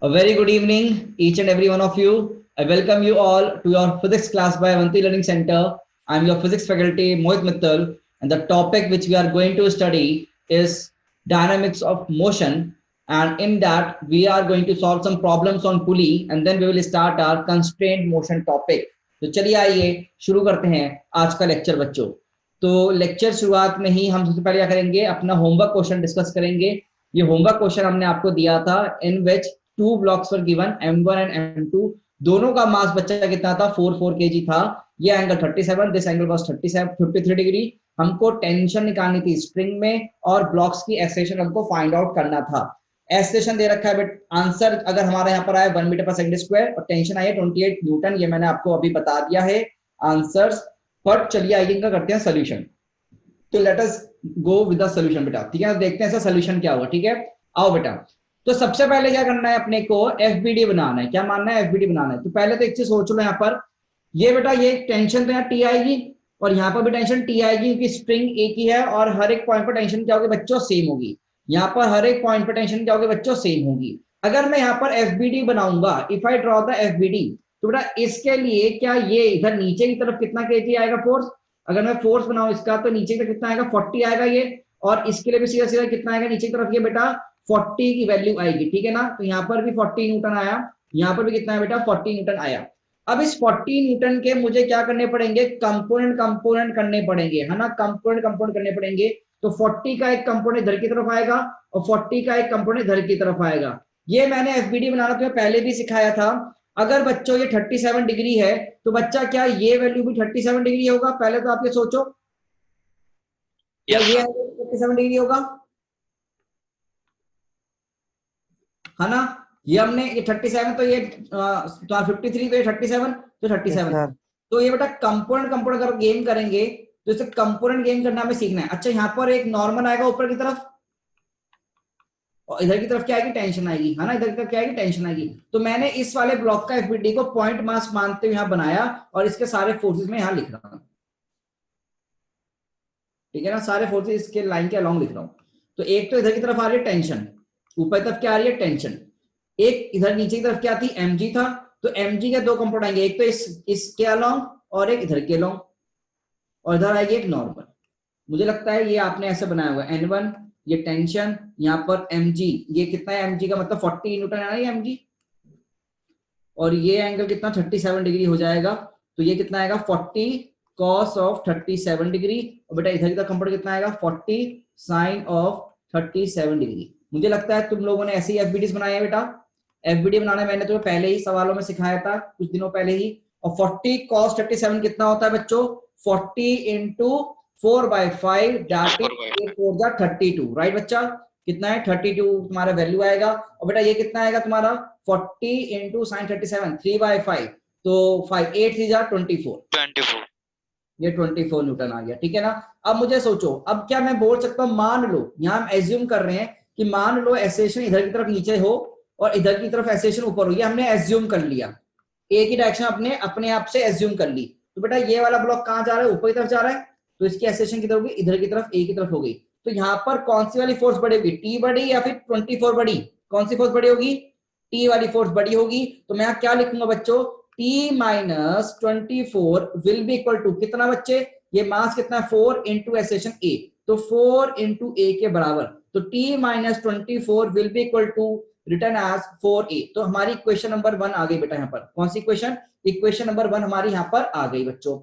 A very good evening, each and every one of you. I welcome you all to your physics class by Avanti Learning Center. I'm your physics faculty, Mohit Mittal, and the topic which we are going to study is dynamics of motion. And in that, we are going to solve some problems on pulley, and then we will start our constrained motion topic. तो चलिए आइए शुरू करते हैं आज का lecture बच्चों। तो लेक्चर शुरुआत में ही हम सबसे पहले क्या करेंगे, अपना होमवर्क क्वेश्चन डिस्कस करेंगे। ये होमवर्क क्वेश्चन हमने आपको दिया था, in which two blocks were given m1 and m2, दोनों का मास बच्चा कितना था, 4 kg था। ये angle 37, this angle was 53 degree. हमको टेंशन निकालनी थी स्ट्रिंग में और ब्लॉक्स की एक्सेलरेशन हमको फाइंड आउट करना था। एक्सेलरेशन दे रखा है बट आंसर अगर हमारा यहाँ पर आया 1 मीटर पर सेकंड स्क्वायर और टेंशन आई है 28 न्यूटन, ये मैंने आपको अभी बता दिया है आंसर्स। पर चलिए आइए इनका करते हैं सोल्यूशन। तो let us go with the solution बेटा, ठीक है। देखते हैं इसका सोल्यूशन क्या होगा, ठीक है। आओ बेटा, तो सबसे पहले क्या करना है, अपने को एफबीडी बनाना है। क्या मानना है, एफबीडी बनाना है। तो पहले तो एक चीज सोच लो, यहाँ पर ये बेटा ये टेंशन तो यहाँ टी आएगी और यहाँ पर भी टेंशन टी आएगी, क्योंकि स्प्रिंग एक ही है और हर एक पॉइंट पर टेंशन क्या होगी बच्चों, सेम होगी। यहाँ पर हर एक पॉइंट पर टेंशन क्या होगी बच्चों, सेम होगी। अगर मैं यहाँ पर एफबीडी बनाऊंगा, if I draw the FBD, तो बेटा इसके लिए क्या ये इधर नीचे की तरफ कितना केजी आएगा फोर्स, अगर मैं फोर्स बनाऊं इसका तो नीचे की कितना आएगा 40 आएगा ये, और इसके लिए भी सीधा सीधा कितना आएगा नीचे की तरफ ये बेटा 40 की वैल्यू आएगी, ठीक है ना। तो यहाँ पर भी 40 न्यूटन आया, यहाँ पर भी कितना है बेटा 40 न्यूटन आया। अब इस 40 न्यूटन के मुझे क्या करने पड़ेंगे, कंपोनेंट करने पड़ेंगे, है ना। कंपोनेंट करने पड़ेंगे। तो 40 का एक कंपोनेंट इधर की तरफ आएगा और 40 का एक कंपोनेंट इधर की तरफ आएगा। ये मैंने एफबीडी बनाना तुम्हें पहले भी सिखाया था। अगर बच्चों ये 37 डिग्री है तो बच्चा क्या ये वैल्यू भी 37 डिग्री होगा, पहले तो आप ये सोचो, क्या ये 37 डिग्री होगा, है ना। ये हमने ये 37 तो ये 53 तो ये 37 तो 37। तो ये बेटा कंपोनेंट अगर गेम करेंगे तो इसे कंपोनेंट गेम करना हमें सीखना है। अच्छा, यहाँ पर एक नॉर्मल आएगा ऊपर की तरफ और इधर की तरफ क्या आएगी, टेंशन आएगी, है ना। इधर की तरफ क्या आएगी, टेंशन आएगी। तो मैंने इस वाले ब्लॉक का एफबीडी को पॉइंट मास मानते हुए यहाँ बनाया और इसके सारे फोर्सेस में यहाँ लिख रहा हूँ, ठीक है ना। सारे फोर्सेस इसके लाइन के अलोंग लिख रहा हूँ। तो एक तो इधर की तरफ आ रही है टेंशन, ऊपर की तरफ क्या आ रही है टेंशन, एक इधर नीचे की तरफ क्या थी mg था। तो mg के दो कंपोनेंट आएंगे, एक तो इसके अलोंग और एक इधर के अलोंग, और इधर आएगी एक नॉर्मल। मुझे लगता है ये आपने ऐसे बनाया हुआ n1, ये टेंशन, यहाँ पर mg, ये कितना है mg का मतलब 40 न्यूटन है ना ये mg, और ये एंगल कितना 37 डिग्री हो जाएगा। तो ये कितना आएगा 40 cos ऑफ 37 डिग्री, और बेटा इधर का कंपोनेंट कितना आएगा 40 sin ऑफ 37 डिग्री। मुझे लगता है तुम लोगों ने ऐसे ही एफबीडी बनाए हैं बेटा। एफबीडी बनाने मैंने तुम्हें पहले ही सवालों में सिखाया था कुछ दिनों पहले ही। और 40 cos 37 कितना होता है बच्चों, 40 इंटू 4/5 दैट इज 32, राइट बच्चा। कितना है 32 तुम्हारा वैल्यू आएगा। और बेटा ये कितना आएगा तुम्हारा 40 इंटू साइन 37 3/5, तो 5 8 3 24, ये 24 न्यूटन आ गया, ठीक है ना। अब मुझे सोचो, अब क्या मैं बोल सकता हूँ, मान लो यहाँ हम एज्यूम कर रहे हैं कि मान लो एक्सेलरेशन इधर की तरफ नीचे हो और इधर की तरफ एक्सेलरेशन ऊपर हो, ये हमने एज्यूम कर लिया, एक ही डायरेक्शन अपने आप से एज्यूम कर ली। तो बेटा ये वाला ब्लॉक कहाँ जा रहा है, ऊपर की तरफ जा रहा है, तो इसकी एक्सेलरेशन किधर होगी, इधर की तरफ, ए की तरफ हो गई। तो यहाँ पर कौन सी वाली फोर्स बड़ी होगी, टी बड़ी या फिर 24 बड़ी, कौन सी फोर्स बड़ी होगी, टी वाली फोर्स बड़ी होगी। तो मैं क्या लिखूंगा बच्चों, T minus 24 will be equal to कितना बच्चे, ये मास कितना है 4 इंटू एक्सेलरेशन ए, तो 4 इंटू ए के बराबर। तो T minus 24 will be equal to return as 4a। तो हमारी इक्वेशन नंबर 1 आ गई बेटा। यहाँ पर कौन सी इक्वेशन, इक्वेशन नंबर 1 हमारी यहाँ पर आ गई बच्चों।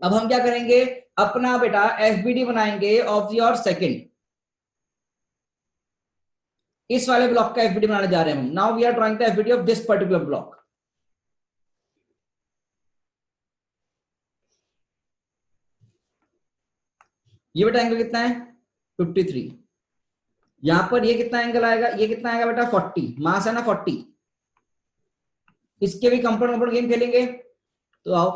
अब हम क्या करेंगे, अपना बेटा एफबीडी बनाएंगे ऑफ योर सेकंड, इस वाले ब्लॉक का एफबीडी बनाने जा रहे हैं हम। Now we are drawing the FBD of this particular block. ये बेटा एंगल कितना है 53, यहां पर ये कितना एंगल आएगा, ये कितना आएगा बेटा 40, मास है ना 40। इसके भी कंपोनेंट गेम खेलेंगे। तो आओ,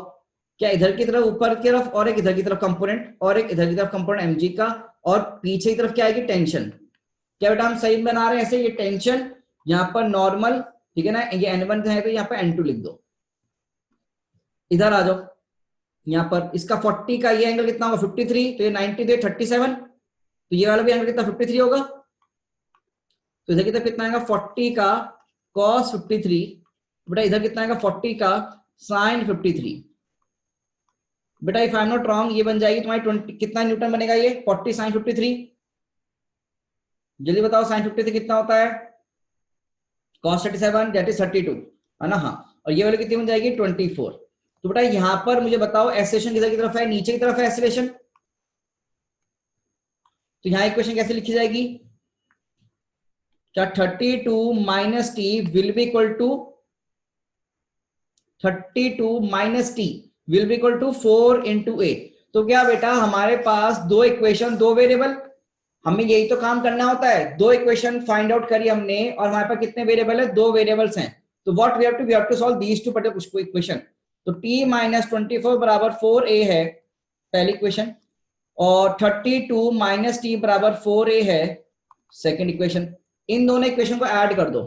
क्या इधर की तरफ ऊपर की तरफ और एक इधर की तरफ कंपोनेंट और एक इधर की तरफ कंपोनेंट mg का, और पीछे की तरफ क्या आएगी टेंशन। क्या बेटा हम सही बना रहे हैं ऐसे, ये टेंशन यहाँ पर नॉर्मल, ठीक है ना, ये n1 है तो यहाँ पर n2 लिख दो। इधर आ जाओ, यहाँ पर इसका 40 का ये एंगल कितना होगा 53, तो ये 90 तो ये 37, तो ये वाला भी एंगल कितना 53 होगा। तो इधर की तरफ कितना आएगा 40 का cos 53, बेटा इधर कितना आएगा 40 का sin 53। बेटा if I am not wrong ये बन जाएगी तुम्हारी 20, कितना न्यूटन बनेगा ये 40 sin 53? जल्दी बताओ sin 53 कितना होता है? cos 37 दैट इज 32 है ना। हाँ, और ये वाली कितनी बन जाएगी 24। तो बेटा यहां पर मुझे बताओ एक्सेलरेशन किधर की तरफ है? नीचे की तरफ है एक्सेलरेशन। तो यहां इक्वेशन कैसे लिखी जाएगी? क्या 32 minus T will be equal to 32 minus T will be equal to 4 into A. तो क्या बेटा हमारे पास दो इक्वेशन दो वेरिएबल, हमें यही तो काम करना होता है। दो इक्वेशन फाइंड आउट करी हमने और हमारे पास कितने वेरिएबल है? दो वेरिएबल्स हैं। तो what we have to solve these two particular equation. तो t माइनस 24 बराबर 4a है पहली इक्वेशन, और 32 माइनस टी बराबर 4a है सेकेंड इक्वेशन। इन दोनों इक्वेशन को ऐड कर दो।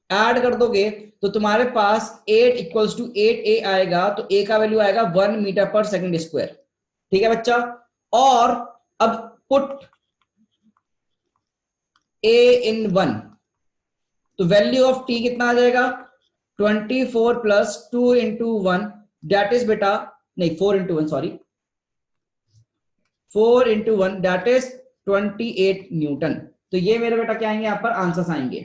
ऐड कर दोगे तो तुम्हारे पास 8 इक्वल्स टू 8a आएगा। तो a का वैल्यू आएगा 1 मीटर पर सेकंड स्क्वायर। ठीक है बच्चा। और अब पुट a इन 1, तो वैल्यू ऑफ t कितना आ जाएगा? 24 प्लस 2 इंटू 1 दैट इज बेटा, नहीं 4 into 1 sorry, 4 into 1 that is 28 Newton. तो ये मेरे बेटा क्या आएंगे? यहाँ पर आंसर्स आएंगे।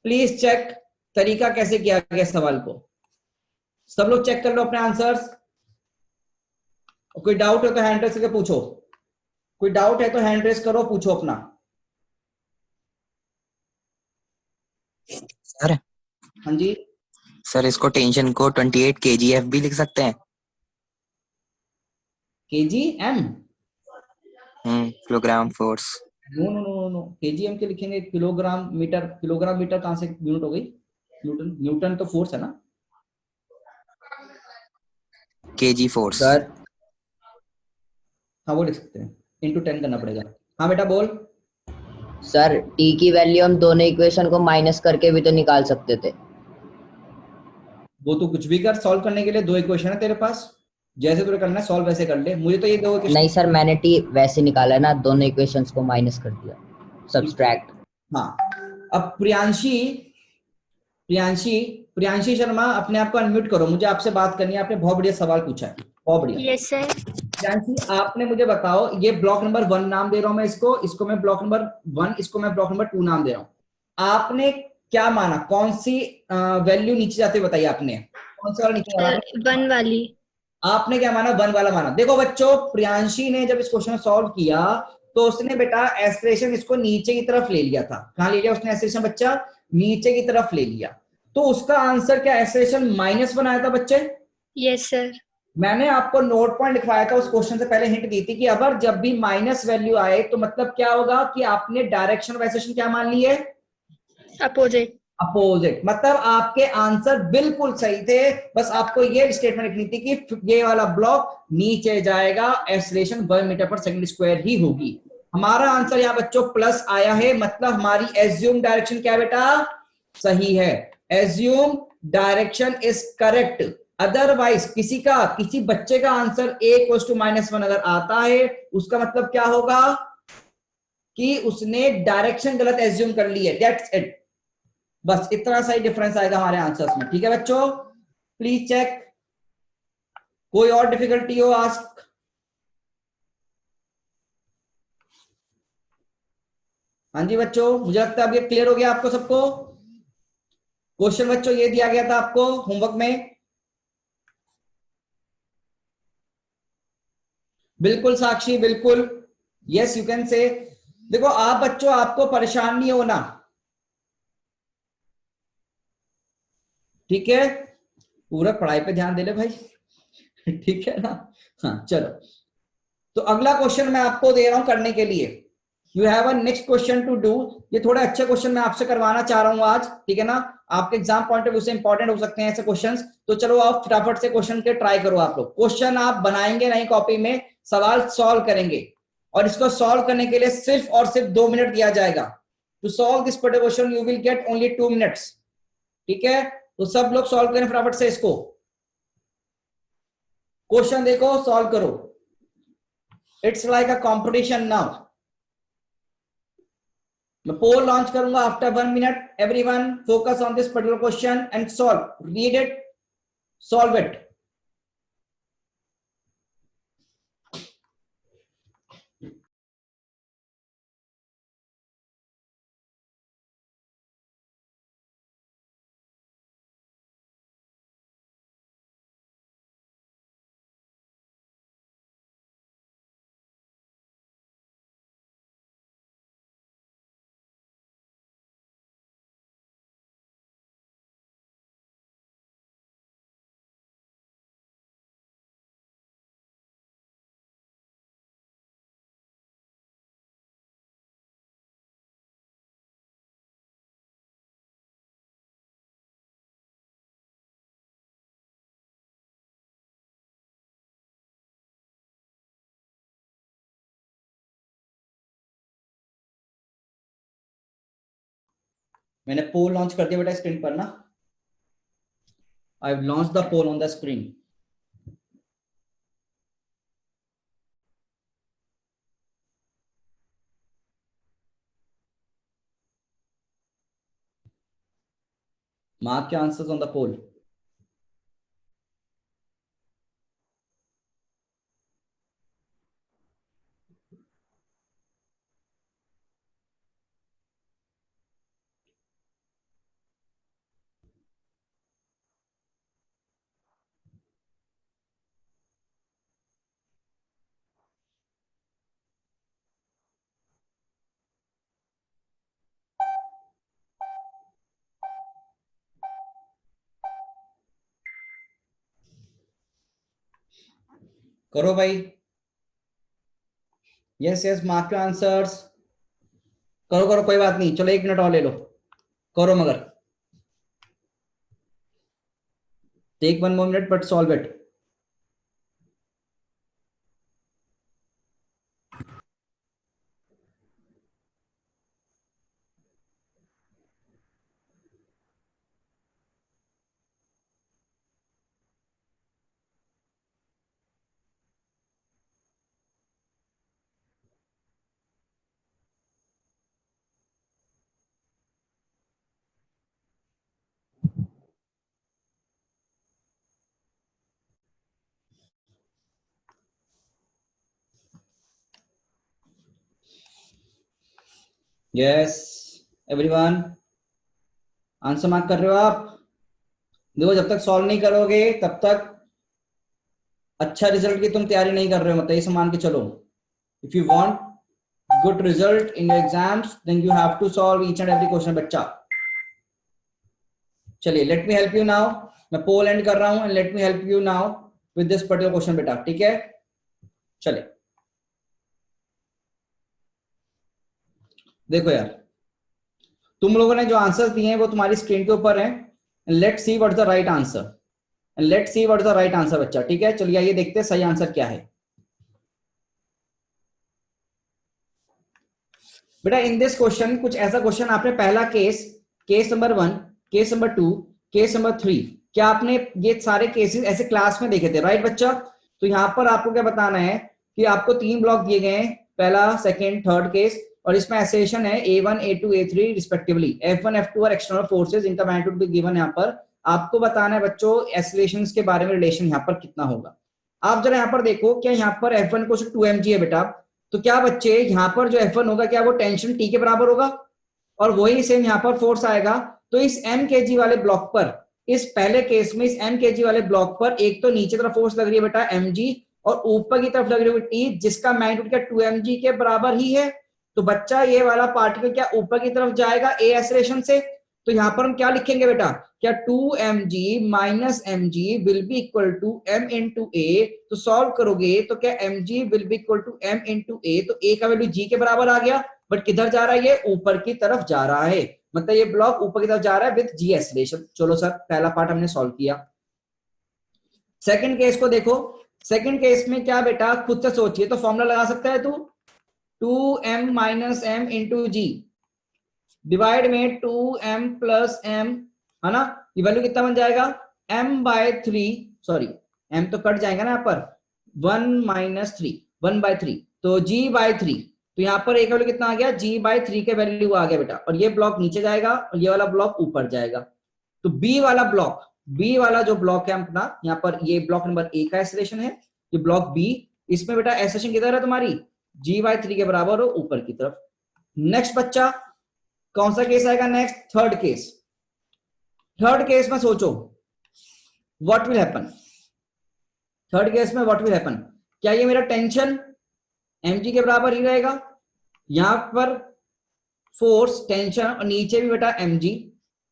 प्लीज चेक तरीका कैसे किया गया सवाल को। सब लोग चेक कर लो अपने आंसर्स। कोई डाउट है तो हैंड रेस करके पूछो। कोई डाउट है तो हैंड रेस करो, पूछो अपना। सर हाँ जी सर इसको टेंशन को 28 kgf भी लिख सकते हैं? kgm? Kilogram force. No no no no, kgm के लिखेंगे? किलोग्राम मीटर, किलोग्राम मीटर कहां से यूनिट हो गई? न्यूटन, न्यूटन तो फोर्स है ना। kg force. सर हाँ वो लिख सकते हैं, इंटू 10 करना पड़ेगा। हाँ बेटा बोल। सर टी की वैल्यू हम दोनों इक्वेशन को माइनस करके भी तो निकाल सकते थे। वो तो कुछ भी कर, सॉल्व करने के लिए दो इक्वेशन है तेरे पास, जैसे तुझे करना है सॉल्व वैसे कर ले। मुझे तो ये दो इक्वेशन। नहीं सर, मैंने टी वैसे निकाला है ना, दोनों इक्वेशंस को माइनस कर दिया, सब्सट्रैक्ट। हाँ, अब प्रियांशी, प्रियांशी प्रियांशी शर्मा अपने आप को अनम्यूट करो, मुझे आपसे बात करनी है। आपने बहुत बढ़िया सवाल पूछा है, बहुत बढ़िया। Yes sir. प्रियांशी आपने मुझे बताओ, ये ब्लॉक नंबर 1 नाम दे रहा हूं मैं इसको, इसको मैं ब्लॉक नंबर 1, इसको मैं ब्लॉक नंबर 2 नाम दे रहा हूं। आपने क्या माना? कौन सी वैल्यू नीचे जाते हुए बताइए आपने? कौन सा वाला नीचे जा रहा है? 1 वाली। आपने क्या माना? 1 वाला माना। देखो बच्चों, प्रियांशी ने जब इस क्वेश्चन सॉल्व किया तो उसने बेटा एक्सप्रेशन इसको नीचे की तरफ ले लिया था। कहां ले लिया उसने एक्सप्रेशन बच्चा? नीचे की तरफ ले लिया। तो उसका आंसर क्या एक्सप्रेशन -1 आया था बच्चे? Yes sir. मैंने आपको नोट पॉइंट लिखवाया था उस क्वेश्चन से पहले, हिंट दी थी कि अगर जब भी माइनस वैल्यू आए तो मतलब क्या होगा कि आपने डायरेक्शन ऑफ एक्सप्रेशन क्या मान ली है? अपोजिट। अपोजिट। मतलब आपके आंसर बिल्कुल सही थे, बस आपको ये स्टेटमेंट लिखनी थी कि ये वाला ब्लॉक नीचे जाएगा, एक्सेलरेशन 1 मीटर पर सेकंड स्क्वायर ही होगी। हमारा आंसर यहाँ बच्चों प्लस आया है, मतलब हमारी एज्यूम डायरेक्शन क्या बेटा? सही है। Assume direction is correct. Otherwise किसी बच्चे का आंसर a=-1 अगर आता है, उसका मतलब क्या होगा कि उसने डायरेक्शन गलत एज्यूम कर ली है। That's it. बस इतना सा ही डिफरेंस आएगा हमारे आंसर्स में। ठीक है बच्चों, प्लीज चेक। कोई और डिफिकल्टी हो आस्क। हाँ जी बच्चों, मुझे लगता है अब ये क्लियर हो गया आपको सबको। क्वेश्चन बच्चों ये दिया गया था आपको होमवर्क में। बिल्कुल साक्षी, बिल्कुल, यस यू कैन से। देखो आप बच्चों, आपको परेशान नहीं होना, ठीक है? पूरा पढ़ाई पे ध्यान दे ले भाई। ठीक है ना? हाँ चलो, तो अगला क्वेश्चन मैं आपको दे रहा हूं करने के लिए। You have a next question to do. ये थोड़े अच्छे क्वेश्चन मैं आपसे करवाना चाह रहा हूं आज, ठीक है ना? आपके एग्जाम पॉइंट ऑफ व्यू से इंपॉर्टेंट हो सकते हैं ऐसे क्वेश्चंस। तो चलो आप फटाफट से क्वेश्चन के ट्राई करो। आप लोग क्वेश्चन आप बनाएंगे नहीं कॉपी में, सवाल सॉल्व करेंगे, और इसको सॉल्व करने के लिए सिर्फ और सिर्फ 2 मिनट दिया जाएगा। To solve this particular question you will get only 2 minutes. ठीक है, तो सब लोग सॉल्व करें फटाफट से इसको। क्वेश्चन देखो, सॉल्व करो। It's like a competition now. मैं पोल लॉन्च करूंगा after 1 minute. Everyone focus on this particular question and solve. Read it, solve it. मैंने पोल लॉन्च कर दिया बेटा स्क्रीन पर ना. I have launch the poll on the screen. Mark your answers on the poll. करो भाई. Yes yes, mark your answers. करो करो, कोई बात नहीं. चलो 1 मिनट और ले लो. करो मगर take 1 more minute but solve it. Yes everyone, answer mark कर रहे हो आप? देखो जब तक सॉल्व नहीं करोगे तब तक अच्छा रिजल्ट की तुम तैयारी नहीं कर रहे हो, मतलब ये मान के चलो. If you want good result in your exams then you have to solve each and every question बच्चा. चलिए let me help you now. मैं पोल एंड कर रहा हूं and let me help you now with this particular question बेटा. ठीक है, चलिए देखो यार, तुम लोगों ने जो आंसर्स दिए हैं वो तुम्हारी स्क्रीन के ऊपर है. Let's see what is the right answer. Let's see what is the right answer बच्चा. ठीक है, चलिए आइए देखते हैं सही आंसर क्या है. बेटा इन दिस क्वेश्चन कुछ ऐसा क्वेश्चन, आपने पहला case number 1, case number 2, case number 3, क्या आपने ये सारे केसेस ऐसे क्लास में देखे थे? राइट बच्चा. तो यहाँ पर आपको क्या बताना है कि आपको 3 ब्लॉक दिए गए हैं, पहला, सेकंड, थर्ड केस, और इसमें एसेशन है A1, A2, A3 respectively. F1, F2 और एक्सटर्नल फोर्सेस, इनका मैग्नीट्यूड भी गिवन यहाँ पर. आपको बताना है बच्चों एसिलेशंस के बारे में, रिलेशन यहाँ पर कितना होगा. आप जरा यहाँ पर देखो, क्या यहाँ पर F1 को 2 mg है बेटा, तो क्या बच्चे यहाँ पर जो F1 होगा क्या वो टेंशन T के बराबर होगा? और वही सेम यहाँ पर फोर्स आएगा. तो इस m kg वाले ब्लॉक पर, इस पहले केस में इस m kg वाले ब्लॉक पर एक तो नीचे तरफ फोर्स लग रही है बेटा mg, और ऊपर की तरफ लग रही है T, जिसका मैग्नीट्यूड क्या 2 mg के बराबर ही है. तो बच्चा ये वाला पार्टिकल क्या ऊपर की तरफ जाएगा A एक्सेलरेशन से. तो यहां पर हम क्या लिखेंगे बेटा, क्या 2mg minus mg will be equal to m into a. तो सॉल्व करोगे तो क्या mg will be equal to m into a. तो a का वैल्यू g के बराबर आ गया, बट किधर जा रहा है? ये ऊपर की तरफ जा रहा है, मतलब ये ब्लॉक ऊपर की तरफ जा रहा है विद g एक्सेलरेशन. चलो सर, पहला पार्ट हमने सॉल्व किया. सेकंड केस को देखो. सेकंड केस में क्या बेटा, खुद से सोचिए. तो फॉर्मूला लगा सकता है तू, 2m माइनस m इंटू जी डिवाइड में 2m प्लस m, है ना. ये वैल्यू कितना बन जाएगा? m/3, सॉरी m तो कट जाएगा ना यहाँ पर, 1 - 3, 1/3, तो g/3. तो यहाँ पर ए का वैल्यू कितना आ गया, g/3 के वैल्यू आ गया बेटा, और ये ब्लॉक नीचे जाएगा और ये वाला ब्लॉक ऊपर जाएगा। तो बी वाला ब्लॉक, बी वाला जो ब्लॉक है अपना, यहाँ पर ये ब्लॉक नंबर ए का एक्सेलरेशन है, ये ब्लॉक बी, इसमें बेटा एक्सेलरेशन किधर है तुम्हारी, g/3 के बराबर हो ऊपर की तरफ। नेक्स्ट बच्चा कौन सा केस आएगा, next third case. Third case में सोचो what will happen, third case में व्हाट विल हैपन, क्या ये मेरा टेंशन mg के बराबर ही रहेगा, यहां पर फोर्स टेंशन और नीचे भी बेटा mg,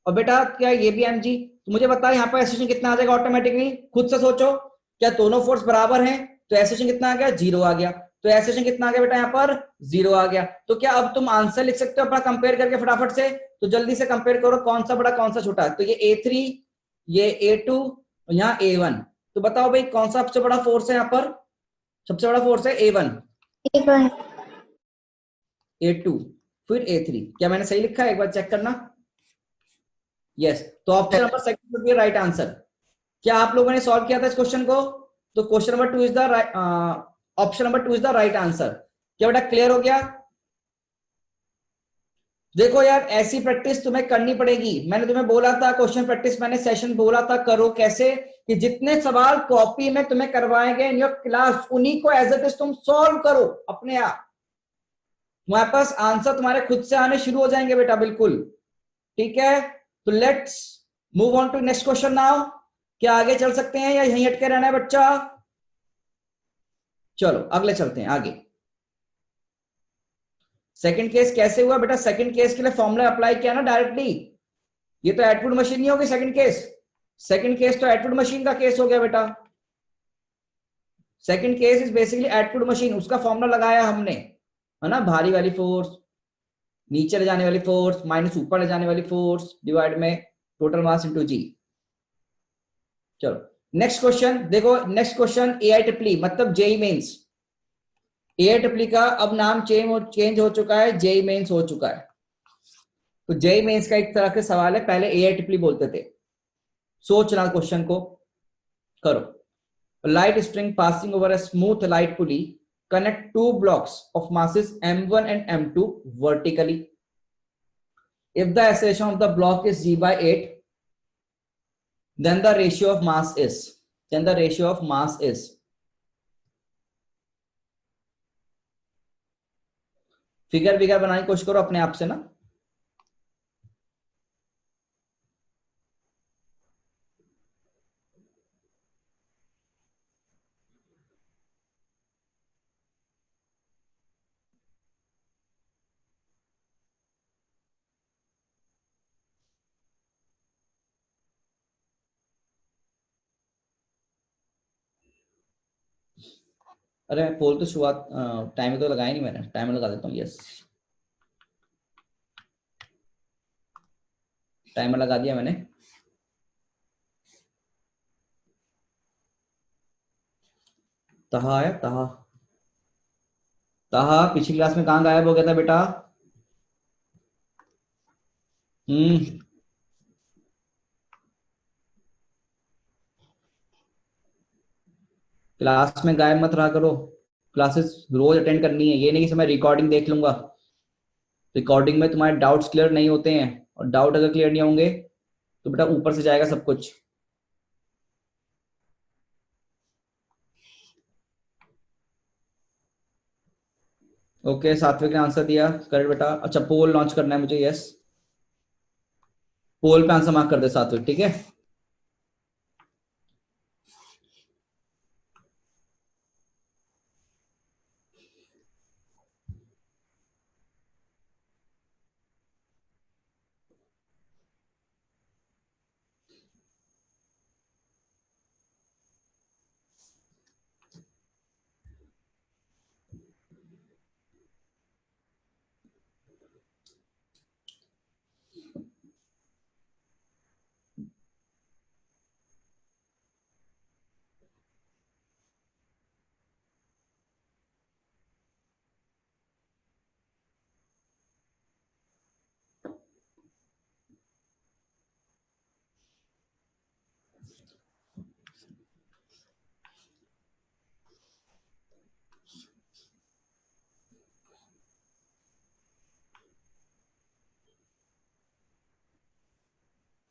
और बेटा क्या ये भी mg, तो मुझे बता यहाँ पर एक्सेलरेशन कितना आ जाएगा ऑटोमेटिकली, खुद से सोचो, क्या दोनों फोर्स बराबर हैं, तो एक्सेलरेशन कितना आ गया, 0 आ गया, तो एक्सेलरेशन कितना आ गया बेटा, यहाँ पर 0 आ गया। तो क्या अब तुम आंसर लिख सकते हो अपना कंपेयर करके फटाफट से, तो जल्दी से कंपेयर करो कौन सा बड़ा कौन सा छोटा है, तो ये A3, ये A2 और यहाँ A1, तो बताओ भाई कौन सा सबसे बड़ा फोर्स है, यहाँ पर सबसे बड़ा फोर्स है A1, A2, फिर A3, क्या मैंने सही लिखा है, एक बार चेक करना। यस, तो option number second would be right answer. क्या आप लोगों ने सॉल्व किया था इस क्वेश्चन को, तो question number 2 is the right, option number 2 is the right answer. क्या बेटा क्लियर हो गया? देखो यार ऐसी प्रैक्टिस तुम्हें करनी पड़ेगी, मैंने तुम्हें बोला था क्वेश्चन प्रैक्टिस, मैंने सेशन बोला था करो, कैसे कि जितने सवाल कॉपी में तुम्हें करवाए गए इन योर क्लास, उन्हीं को एज इट इज तुम सॉल्व करो अपने आप, तुम्हारे पास आंसर तुम्हारे खुद से आने शुरू हो जाएंगे बेटा, बिल्कुल ठीक है। तो let's move on to next question now. क्या आगे चल सकते हैं या यहीं अटके रहना है बच्चा? चलो अगले चलते हैं आगे। सेकंड केस कैसे हुआ बेटा, सेकंड केस के लिए फॉर्मूला अप्लाई किया ना डायरेक्टली, ये तो एटवुड मशीन नहीं होगी सेकंड केस, सेकंड केस तो एटवुड मशीन का केस हो गया बेटा, second case is basically Atwood machine, उसका फॉर्मूला लगाया हमने, है ना, भारी वाली फोर्स, नीचे ले जाने वाली फोर्स माइनस ऊपर ले जाने वाली फोर्स डिवाइड में टोटल मास इनटू जी। चलो नेक्स्ट क्वेश्चन देखो, नेक्स्ट क्वेश्चन AIEEE मतलब जेई मेंस, AIEEE का अब नाम चेंज हो चुका है, जेई मेंस हो चुका है। तो जेई मेंस का एक तरह के सवाल है, पहले AIEEE बोलते थे। सोचना क्वेश्चन को करो, light string passing over a smooth light pulley connect two blocks of masses m1 and m2 vertically. If the acceleration of the block is g/8, then the ratio of mass is, then the ratio of mass is, figure vigour बनाने की कोशिश करो अपने आप से ना। अरे पोल तो शुरुआत टाइम तो लगाया नहीं मैंने, टाइमर लगा देता हूँ, यस टाइमर लगा दिया मैंने। तहा है तहा, तहा पिछली क्लास में कहाँ गायब हो गया था बेटा? क्लास में गायब मत रहा करो, क्लासेस रोज अटेंड करनी है, ये नहीं कि मैं रिकॉर्डिंग देख लूंगा, रिकॉर्डिंग में तुम्हारे डाउट्स क्लियर नहीं होते हैं, और डाउट अगर क्लियर नहीं होंगे तो बेटा ऊपर से जाएगा सब कुछ। ओके सात्विक ने आंसर दिया करेक्ट बेटा। अच्छा पोल लॉन्च करना है मुझे, यस पोल पे आंसर मार्क कर दे सात्विक, ठीक है।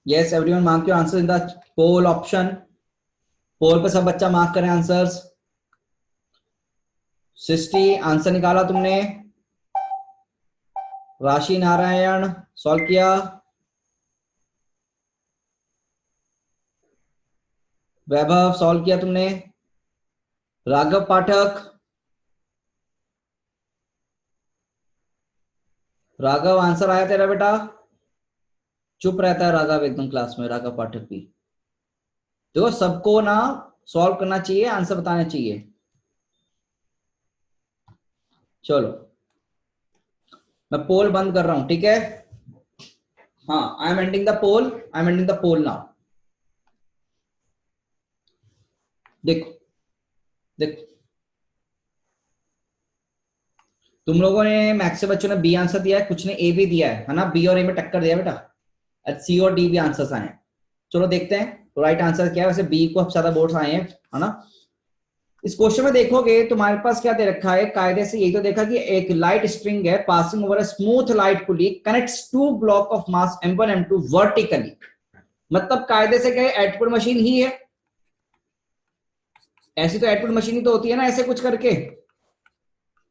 Yes, everyone mark your answer in the poll option. पोल पे सब बच्चा मार्क करें आंसर्स. सृष्टि आंसर निकाला तुमने. राशि नारायण सॉल्व किया. वैभव सॉल्व किया तुमने. राघव पाठक. राघव आंसर आया तेरा बेटा. चुप रहता है राघव एकदम क्लास में. राघव पाठक भी देखो सबको ना सॉल्व करना चाहिए, आंसर बताना चाहिए. चलो मैं पोल बंद कर रहा हूं, ठीक है. हाँ, I am ending the poll. I am ending the poll now. देखो देखो तुम लोगों ने मैथ्स से बच्चों ने बी आंसर दिया है, कुछ ने ए भी दिया है ना. बी और ए में टक्कर दिया बेटा. सी और डी भी आंसर्स आए हैं. चलो देखते हैं तो राइट आंसर क्या है. वैसे बी को सबसे ज्यादा वोट्स आए हैं, है ना. इस क्वेश्चन में देखोगे तुम्हारे पास क्या दे रखा है. कायदे से यही तो देखा कि एक लाइट स्ट्रिंग है passing over a smooth light pulley connects to block of mass m1 m2 vertically. मतलब कायदे से क्या है, आउटपुट मशीन ही है. ऐसी तो आउटपुट मशीन ही तो होती है ना, ऐसे कुछ करके.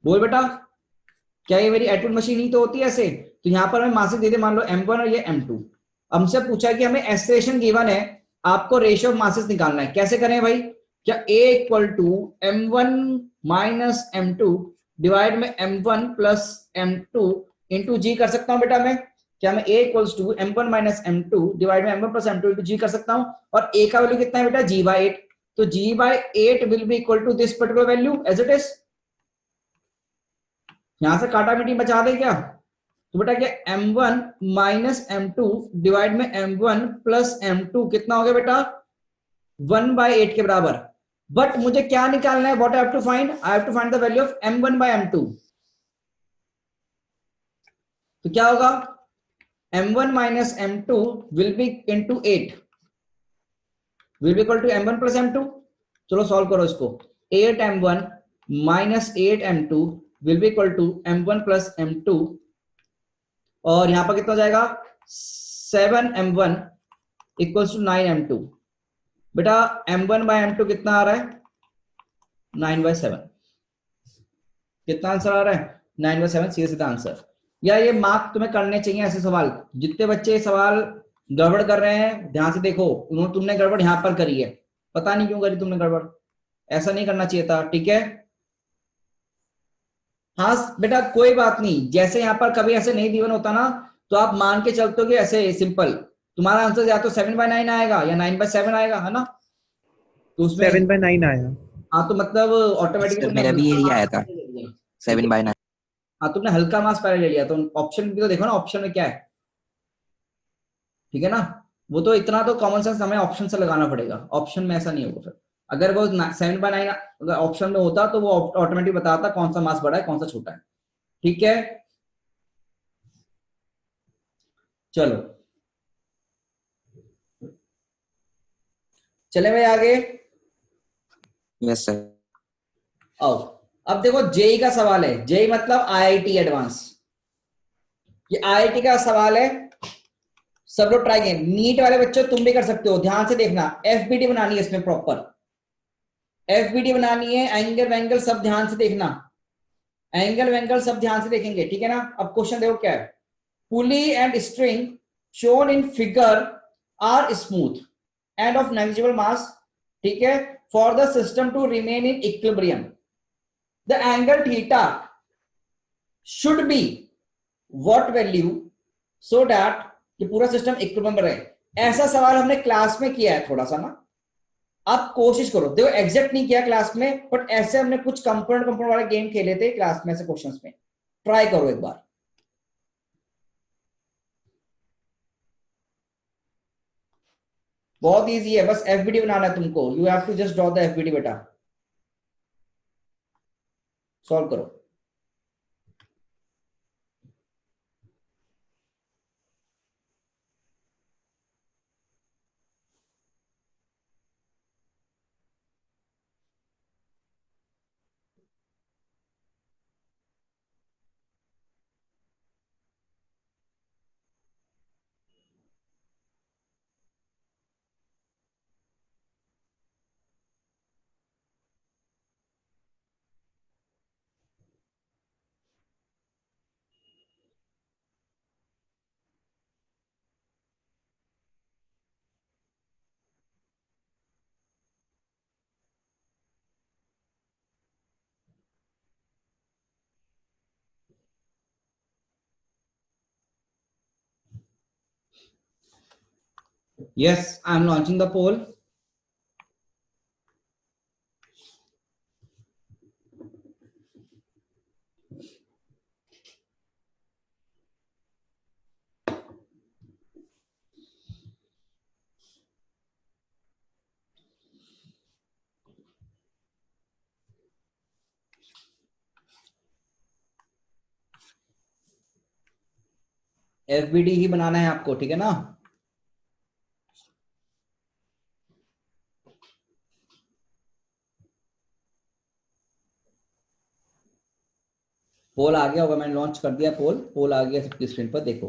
बोल बेटा, क्या ये मेरी आउटपुट मशीन ही तो होती है ऐसे. तो यहां पर हमें मासेस दे दे, मान लो m1 और ये m2. हमसे पूछा कि हमें एक्सेलरेशन गिवन है, आपको रेशियो ऑफ मासेस निकालना है. कैसे करें भाई. क्या a equal to m1 minus m2 divide में m1 प्लस m2 इंटू जी कर सकता हूं बेटा मैं. क्या मैं a equals to m1 minus m2 divide में m1 प्लस m2 इंटू जी कर सकता हूं. और a का वैल्यू कितना है बेटा, g बाई 8. तो g by 8 will be equal to this particular value as it is. यहां से काटा मीटी बचा दे क्या. तो बेटा क्या m1 माइनस m2 डिवाइड में m1 प्लस m2 कितना हो गया बेटा, 1/8 के बराबर. बट मुझे क्या निकालना है, what I have to find. I have to find the value of m1 by m2. तो क्या होगा, m1 minus m2 will be into 8 will be equal to m1 plus m2. चलो सॉल्व करो इसको. 8m1 minus 8m2 will be equal to m1 plus m2. और यहां पर कितना हो जाएगा, 7m1 इक्वल्स टू 9m2. बेटा m1 बाय m2 कितना आ रहा है, 9/7. कितना आंसर आ रहा है, 9/7. सीधा सीधा आंसर. या ये मार्क तुम्हें करने चाहिए ऐसे सवाल. जितने बच्चे सवाल गड़बड़ कर रहे हैं ध्यान से देखो. उन्होंने तुमने गड़बड़ यहां पर करी है, पता नहीं क्यों करी तुमने गड़बड़. ऐसा नहीं करना चाहिए था, ठीक है. हाँ बेटा कोई बात नहीं. जैसे यहाँ पर कभी ऐसे नहीं दीवन होता ना, तो आप मान के चलते हो कि ऐसे सिंपल तुम्हारा आंसर या तो 7/9 आएगा या 9/7 आएगा, है ना. तो उसमें 7/9 आया. हाँ तो मतलब ऑटोमेटिकली सर तुमने मेरा भी हल्का यही मास आया था, पहले ले लिया. ठीक है, 7/9. हाँ तुमने हल्का मास पहले ले लिया. तो ऑप्शन भी तो देखो ना, ऑप्शन में क्या है, ठीक है ना. वो तो इतना तो कॉमन सेंस हमें ऑप्शन से लगाना पड़ेगा. ऑप्शन में ऐसा नहीं होगा. फिर अगर वो 7/9 ऑप्शन में होता तो वो ऑटोमेटिक बताता कौन सा मास बड़ा है कौन सा छोटा है. ठीक है, चलो चले भाई आगे. Yes sir. आओ अब देखो जेई का सवाल है. जेई मतलब आईआईटी एडवांस. ये आईआईटी का सवाल है. सब लोग ट्राई करें. नीट वाले बच्चों तुम भी कर सकते हो, ध्यान से देखना. एफबीडी बनानी है इसमें, प्रॉपर एफबीडी बनानी है. एंगल वेंगल सब ध्यान से देखना. एंगल वेंगल सब ध्यान से देखेंगे, ठीक है ना. अब क्वेश्चन देखो क्या है. Pulley and string shown in figure are smooth and of negligible mass, ठीक है, for the system to remain in equilibrium. The angle theta should be what value so that कि पूरा सिस्टम इक्विलिब्रियम में रहे. ऐसा सवाल हमने क्लास में किया है थोड़ा सा ना. आप कोशिश करो, देखो एग्जैक्ट नहीं किया क्लास में, बट ऐसे हमने कुछ कंपोनेंट कंपोनेंट वाले गेम खेले थे क्लास में. ऐसे क्वेश्चंस में ट्राई करो एक बार. बहुत इजी है, बस एफबीडी बनाना है तुमको. You have to just draw the FBD बेटा. सॉल्व करो. Yes, I'm launching the poll. FBD ही बनाना है आपको, ठीक है ना? पोल आ गया होगा, मैंने लॉन्च कर दिया पोल, पोल आ गया सबकी स्क्रीन पर, देखो।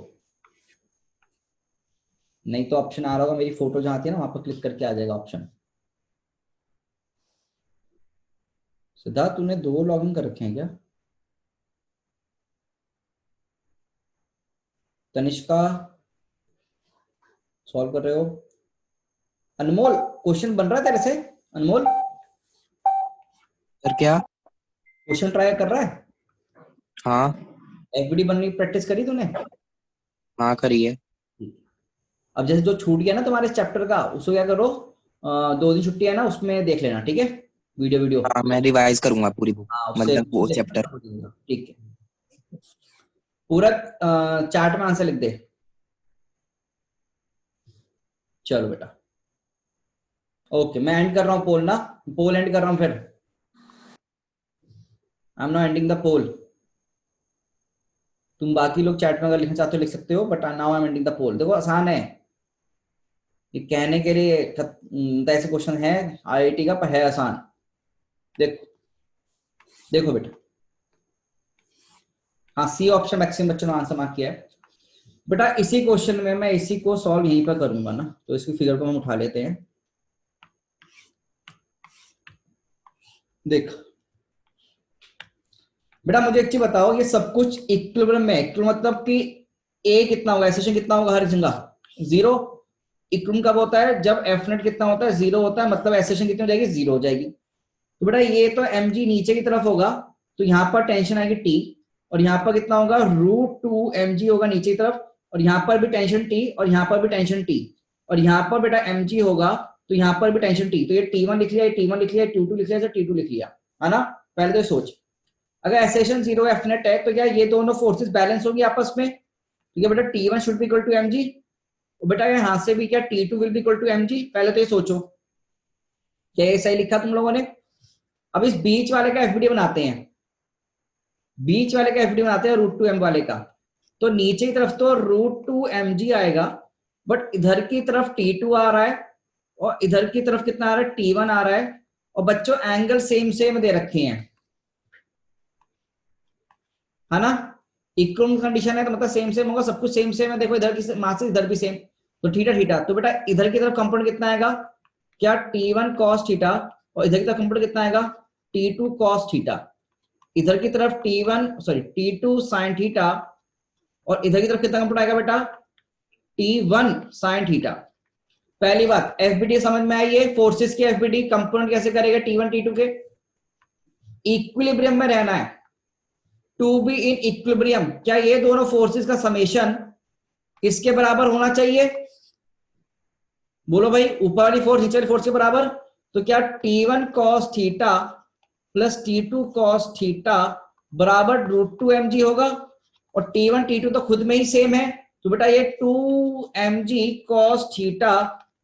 नहीं तो ऑप्शन आ रहा होगा, मेरी फोटो जहां थी ना वहां पर क्लिक करके आ जाएगा ऑप्शन। सिद्धार्थ, तूने 2 लॉगिन कर रखे हैं क्या? तनिष्का सॉल्व कर रहे हो? अनमोल, क्वेश्चन बन रहा है तेरे से? अनमोल, सर क्या? क्वेश्चन ट्राई कर रहा है? हाँ एफबीडी बनने की प्रैक्टिस करी तूने? हाँ करिए। अब जैसे जो छूट गया ना तुम्हारे चैप्टर का, उसको क्या करो, 2 दिन छुट्टी है ना, उसमें देख लेना, ठीक है? वीडियो हाँ मैं रिवाइज करूंगा पूरी बुक, हाँ, उससे मतलब वो उससे चैप्टर। ठीक है। पूरा चार्ट में आंसर लिख दे। चलो बेटा, ओके, मैं एंड कर रहा हूँ पोल ना, पोल एंड कर रहा हूँ फिर। I am not ending the poll. तुम बाकी लोग चैट में अगर लिखना चाहते हो लिख सकते हो, but now I am ending the poll. देखो आसान है ये कहने के लिए, ऐसे क्वेश्चन है आईआईटी का, पर है आसान। देखो देखो बेटा, हाँ सी ऑप्शन मैक्सिमम बच्चों ने आंसर मार्क किया है बेटा। इसी क्वेश्चन में मैं इसी को सॉल्व यहीं पर करूंगा ना, तो इसकी फिगर को हम उठा लेते हैं। देख बेटा, मुझे एक चीज बताओ, ये सब कुछ इक्विलिब्रियम में है। इक्विलिब्रियम मतलब कि ए कितना होगा, एसेशन कितना होगा हर जगह? 0। इक्विलिब्रियम कब होता है? जब एफ नेट कितना होता है? 0 होता है, मतलब एसेशन कितनी हो जाएगी? 0 हो जाएगी। तो बेटा ये तो एम जी नीचे की तरफ होगा, तो यहाँ पर टेंशन आएगी टी, और यहाँ पर कितना होगा? √2 mg होगा नीचे की तरफ, और यहाँ पर भी टेंशन टी, और यहाँ पर भी टेंशन टी, और यहाँ पर बेटा mg होगा, तो यहाँ पर भी टेंशन टी। तो ये T1 लिख लिया, T1 लिख लिया, T2 लिख लिया, T2 लिख लिया, है ना? पहले तो सोच, अगर एसेशन 0 एफ नेट है तो क्या ये दोनों फोर्सेस बैलेंस होगी आपस में? ठीक है बेटा, T1 should be equal to mg। बेटा यहाँ से भी क्या T2 will be equal to mg? पहले तो ये सोचो, क्या ये सही लिखा तुम लोगों ने? अब इस बीच वाले का एफबीडी बनाते हैं, बीच वाले का एफबीडी बनाते हैं √2m वाले का। तो नीचे की तरफ तो √2mg आएगा, बट इधर की तरफ T2 आ रहा है, और इधर की तरफ कितना आ रहा है? T1 आ रहा है। और बच्चों एंगल सेम सेम दे रखे हैं, है ना? इक्वल कंडीशन है तो मतलब सेम सेम होगा, सब कुछ सेम सेम है। देखो इधर की मास इधर भी सेम, तो थीटा थीटा। तो बेटा इधर की तरफ कंपोनेंट कितना आएगा? क्या T1 cos थीटा, और इधर की तरफ कंपोनेंट कितना आएगा? T2 cos theta. इधर की तरफ T2 sin थीटा, और इधर की तरफ कितना कंपोनेंट आएगा बेटा? T1 sin theta. पहली बात एफबीडी समझ में आई है, फोर्सेस की एफबीडी कंपोनेंट कैसे करेगा T1 T2 के? इक्विलिब्रियम में रहना है, टू बी इन इक्विलिब्रियम। क्या ये दोनों फोर्सेस का समेशन इसके बराबर होना चाहिए? बोलो भाई, ऊपर वाली फोर्स नीचे वाली फोर्स के बराबर। तो क्या T1 cos theta plus T2 cos theta बराबर √2mg होगा, और T1 T2 तो खुद में ही सेम है, तो बेटा ये 2mg cos थीटा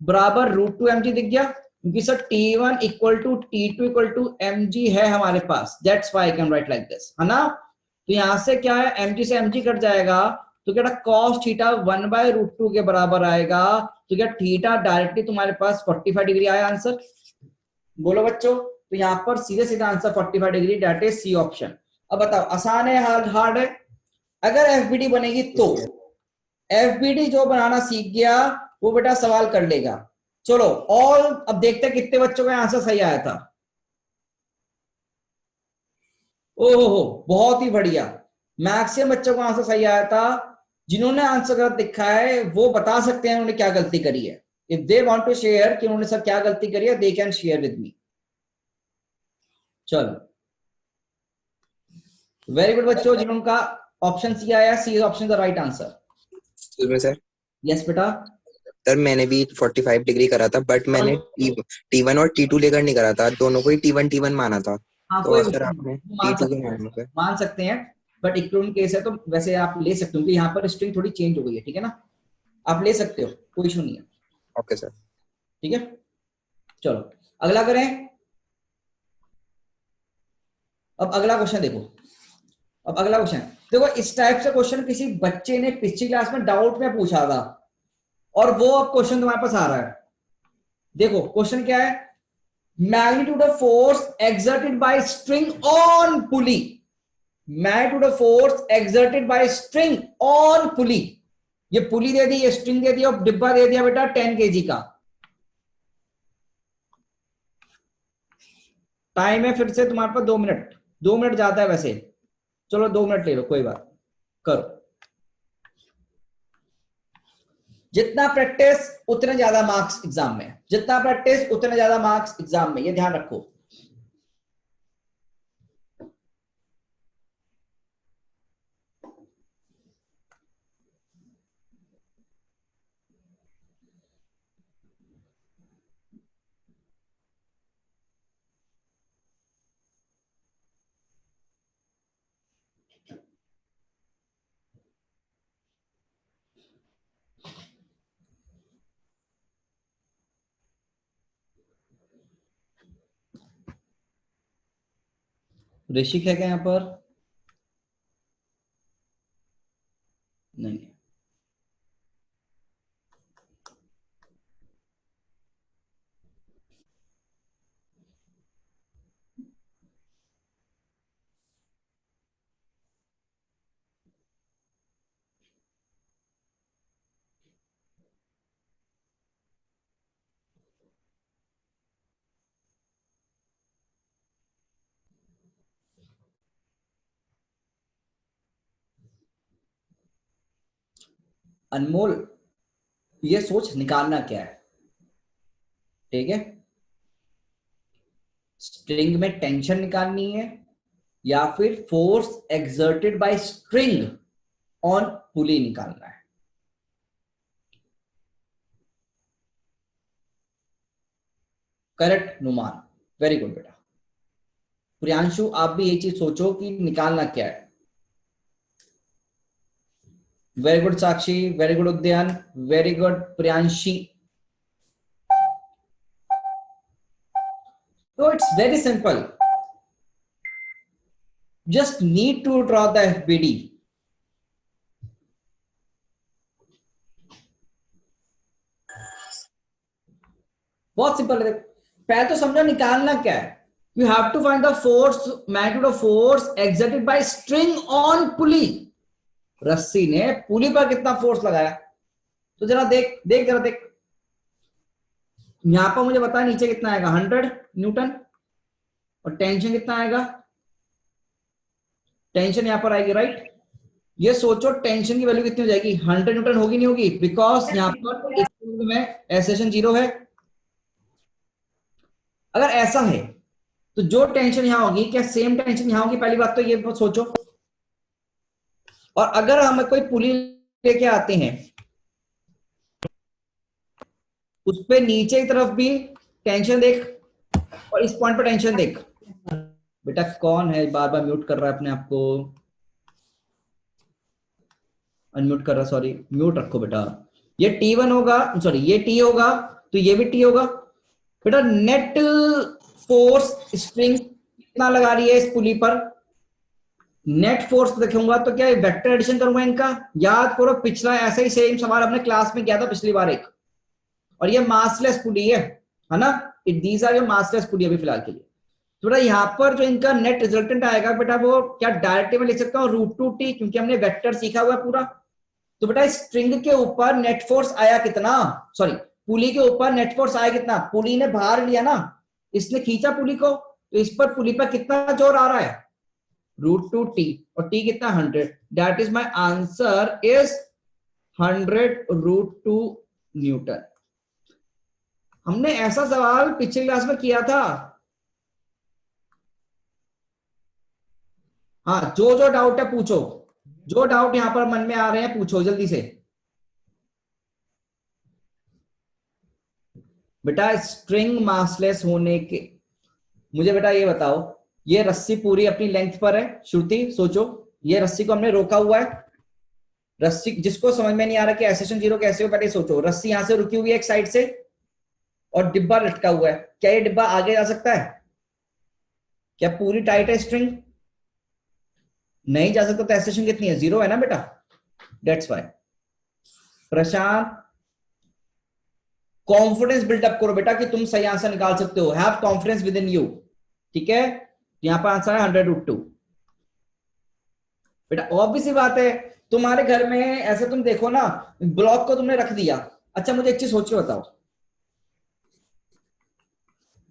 बराबर √2mg दिख गया, क्योंकि sir T1 equal to T2 equal to mg है हमारे पास, that's why I can write like this, है ना? तो यहां से क्या है, mg से mg कट जाएगा, तो क्या cos थीटा 1/√2 के बराबर आएगा। तो क्या थीटा डायरेक्टली तुम्हारे पास 45 डिग्री आया आंसर? बोलो बच्चों, तो यहाँ पर सीधे सीधा answer 45 degree, that is C option. अब बताओ आसान है हार्ड है? अगर एफबीडी बनेगी तो एफबीडी जो बनाना सीख गया वो बेटा सवाल कर लेगा। चलो ऑल, अब देखते हैं कितने बच्चों का आंसर सही आया था। ओहो, बहुत ही बढ़िया, मैक्सिमम बच्चों का आंसर सही आया था। जिन्होंने आंसर गलत लिखा है वो बता सकते हैं उन्होंने क्या गलती करी है। If they want to share कि उन्होंने सर क्या गलती करी है, they can share with me. चलो वेरी गुड बच्चों, जिनका ऑप्शन सी आया, C option the right answer. Sir yes बेटा, सर मैंने भी 45 डिग्री करा था, बट मैंने T1 और T2 लेकर नहीं करा था, दोनों को ही T1 माना था। हाँ तो कोई सर इशू आपने नहीं, मान T2 सकते के हैं, माना सर। मान सकते हैं, बट इक्विवेलेंट केस है तो वैसे आप ले सकते हो क्योंकि यहाँ पर स्ट्रिंग थोड़ी चेंज हो गई है, ठीक है ना, आप ले सकते हो, कोई इशू नहीं है। Okay sir. ठीक है, चलो अगला करें। अब अगला क्वेश्चन देखो, अब अगला क्वेश्चन देखो, इस टाइप से क्वेश्चन किसी बच्चे ने पिछली क्लास में डाउट में पूछा था और वो अब क्वेश्चन तुम्हारे पास आ रहा है। देखो क्वेश्चन क्या है, magnitude of force exerted by string on pulley, magnitude of force exerted by string on pulley. ये पुली दे दी, ये स्ट्रिंग दे दी और डिब्बा दे दिया बेटा 10 केजी का। टाइम है फिर से तुम्हारे पास 2 मिनट, 2 मिनट जाता है वैसे, चलो 2 मिनट ले लो, कोई बात, करो। जितना प्रैक्टिस उतने ज्यादा मार्क्स एग्जाम में, जितना प्रैक्टिस उतने ज्यादा मार्क्स एग्जाम में, ये ध्यान रखो। ऋषिक है क्या यहाँ पर? नहीं। अनमोल, ये सोच निकालना क्या है, ठीक है, स्ट्रिंग में टेंशन निकालनी है या फिर force exerted by string on pulley निकालना है। करेक्ट नुमान, वेरी गुड बेटा। प्रियांशु आप भी ये चीज सोचो कि निकालना क्या है। वेरी गुड साक्षी, वेरी गुड उद्यान, very good Priyanshi. So it's very simple. Just need to draw the FBD. बहुत सिंपल है, पहले तो समझो निकालना क्या है। You have to find the force, magnitude of force exerted by string on pulley. रस्सी ने पुली पर कितना फोर्स लगाया, तो जरा देख देख जरा देख, यहां पर मुझे बता नीचे कितना आएगा 100 न्यूटन, और टेंशन कितना आएगा, टेंशन यहां पर आएगी राइट। ये सोचो टेंशन की वैल्यू कितनी हो जाएगी, 100 न्यूटन होगी नहीं होगी, बिकॉज यहां पर में एक्सेलरेशन 0 है। अगर ऐसा है तो जो टेंशन यहां होगी क्या सेम टेंशन यहां होगी, पहली बात तो ये सोचो। और अगर हम कोई पुली लेके आते हैं उस पे नीचे की तरफ भी टेंशन देख और इस पॉइंट पर टेंशन देख। बेटा कौन है बार बार म्यूट कर रहा है अपने आप को, अनम्यूट कर रहा, सॉरी म्यूट रखो बेटा। ये T1 होगा, सॉरी ये T होगा तो ये भी T होगा। बेटा नेट फोर्स स्ट्रिंग कितना लगा रही है इस पुली पर, नेट फोर्स देखूंगा तो क्या वेक्टर एडिशन करूंगा इनका। याद करो पिछला ऐसा ही सेम सवाल अपने क्लास में किया था पिछली बार एक, और ये मासलेस पुली है ना, दीज आर योर मासलेस पुली अभी फिलहाल के लिए। तो बेटा यहाँ पर जो इनका नेट रिजल्टेंट आएगा बेटा वो क्या डायरेक्टली मैं लिख सकता हूँ √2t, क्योंकि हमने वेक्टर सीखा हुआ है पूरा। तो बेटा स्ट्रिंग के ऊपर नेट फोर्स आया कितना, सॉरी पुली के ऊपर नेट फोर्स आया कितना, पुली ने भार लिया ना, इसने खींचा पुली को, तो इस पर पुली पर कितना जोर आ रहा है √2t, और t कितना 100, that is my answer is 100 √2 Newton. हमने ऐसा सवाल पिछली क्लास में किया था। हाँ जो जो डाउट है पूछो, जो डाउट यहां पर मन में आ रहे हैं पूछो जल्दी से। बेटा स्ट्रिंग मासलेस होने के, मुझे बेटा ये बताओ, ये रस्सी पूरी अपनी लेंथ पर है, श्रुति सोचो, ये रस्सी को हमने रोका हुआ है, रस्सी, जिसको समझ में नहीं आ रहा कि एसेशन जीरो कैसे हो, पहले सोचो, रस्सी यहां से रुकी हुई है एक साइड से और डिब्बा लटका हुआ है, क्या ये डिब्बा आगे जा सकता है? क्या पूरी टाइट है स्ट्रिंग? नहीं जा सकता, तो एसेशन कितनी है? जीरो है ना बेटा, that's why. Prashant, confidence buildup करो बेटा कि तुम सही आंसर निकाल सकते हो, have confidence within you, ठीक है। यहां पर आंसर है 100√2। बेटा ऑब्वियस सी बात है, तुम्हारे घर में ऐसे तुम देखो ना, ब्लॉक को तुमने रख दिया, अच्छा मुझे एक चीज सोच के बताओ,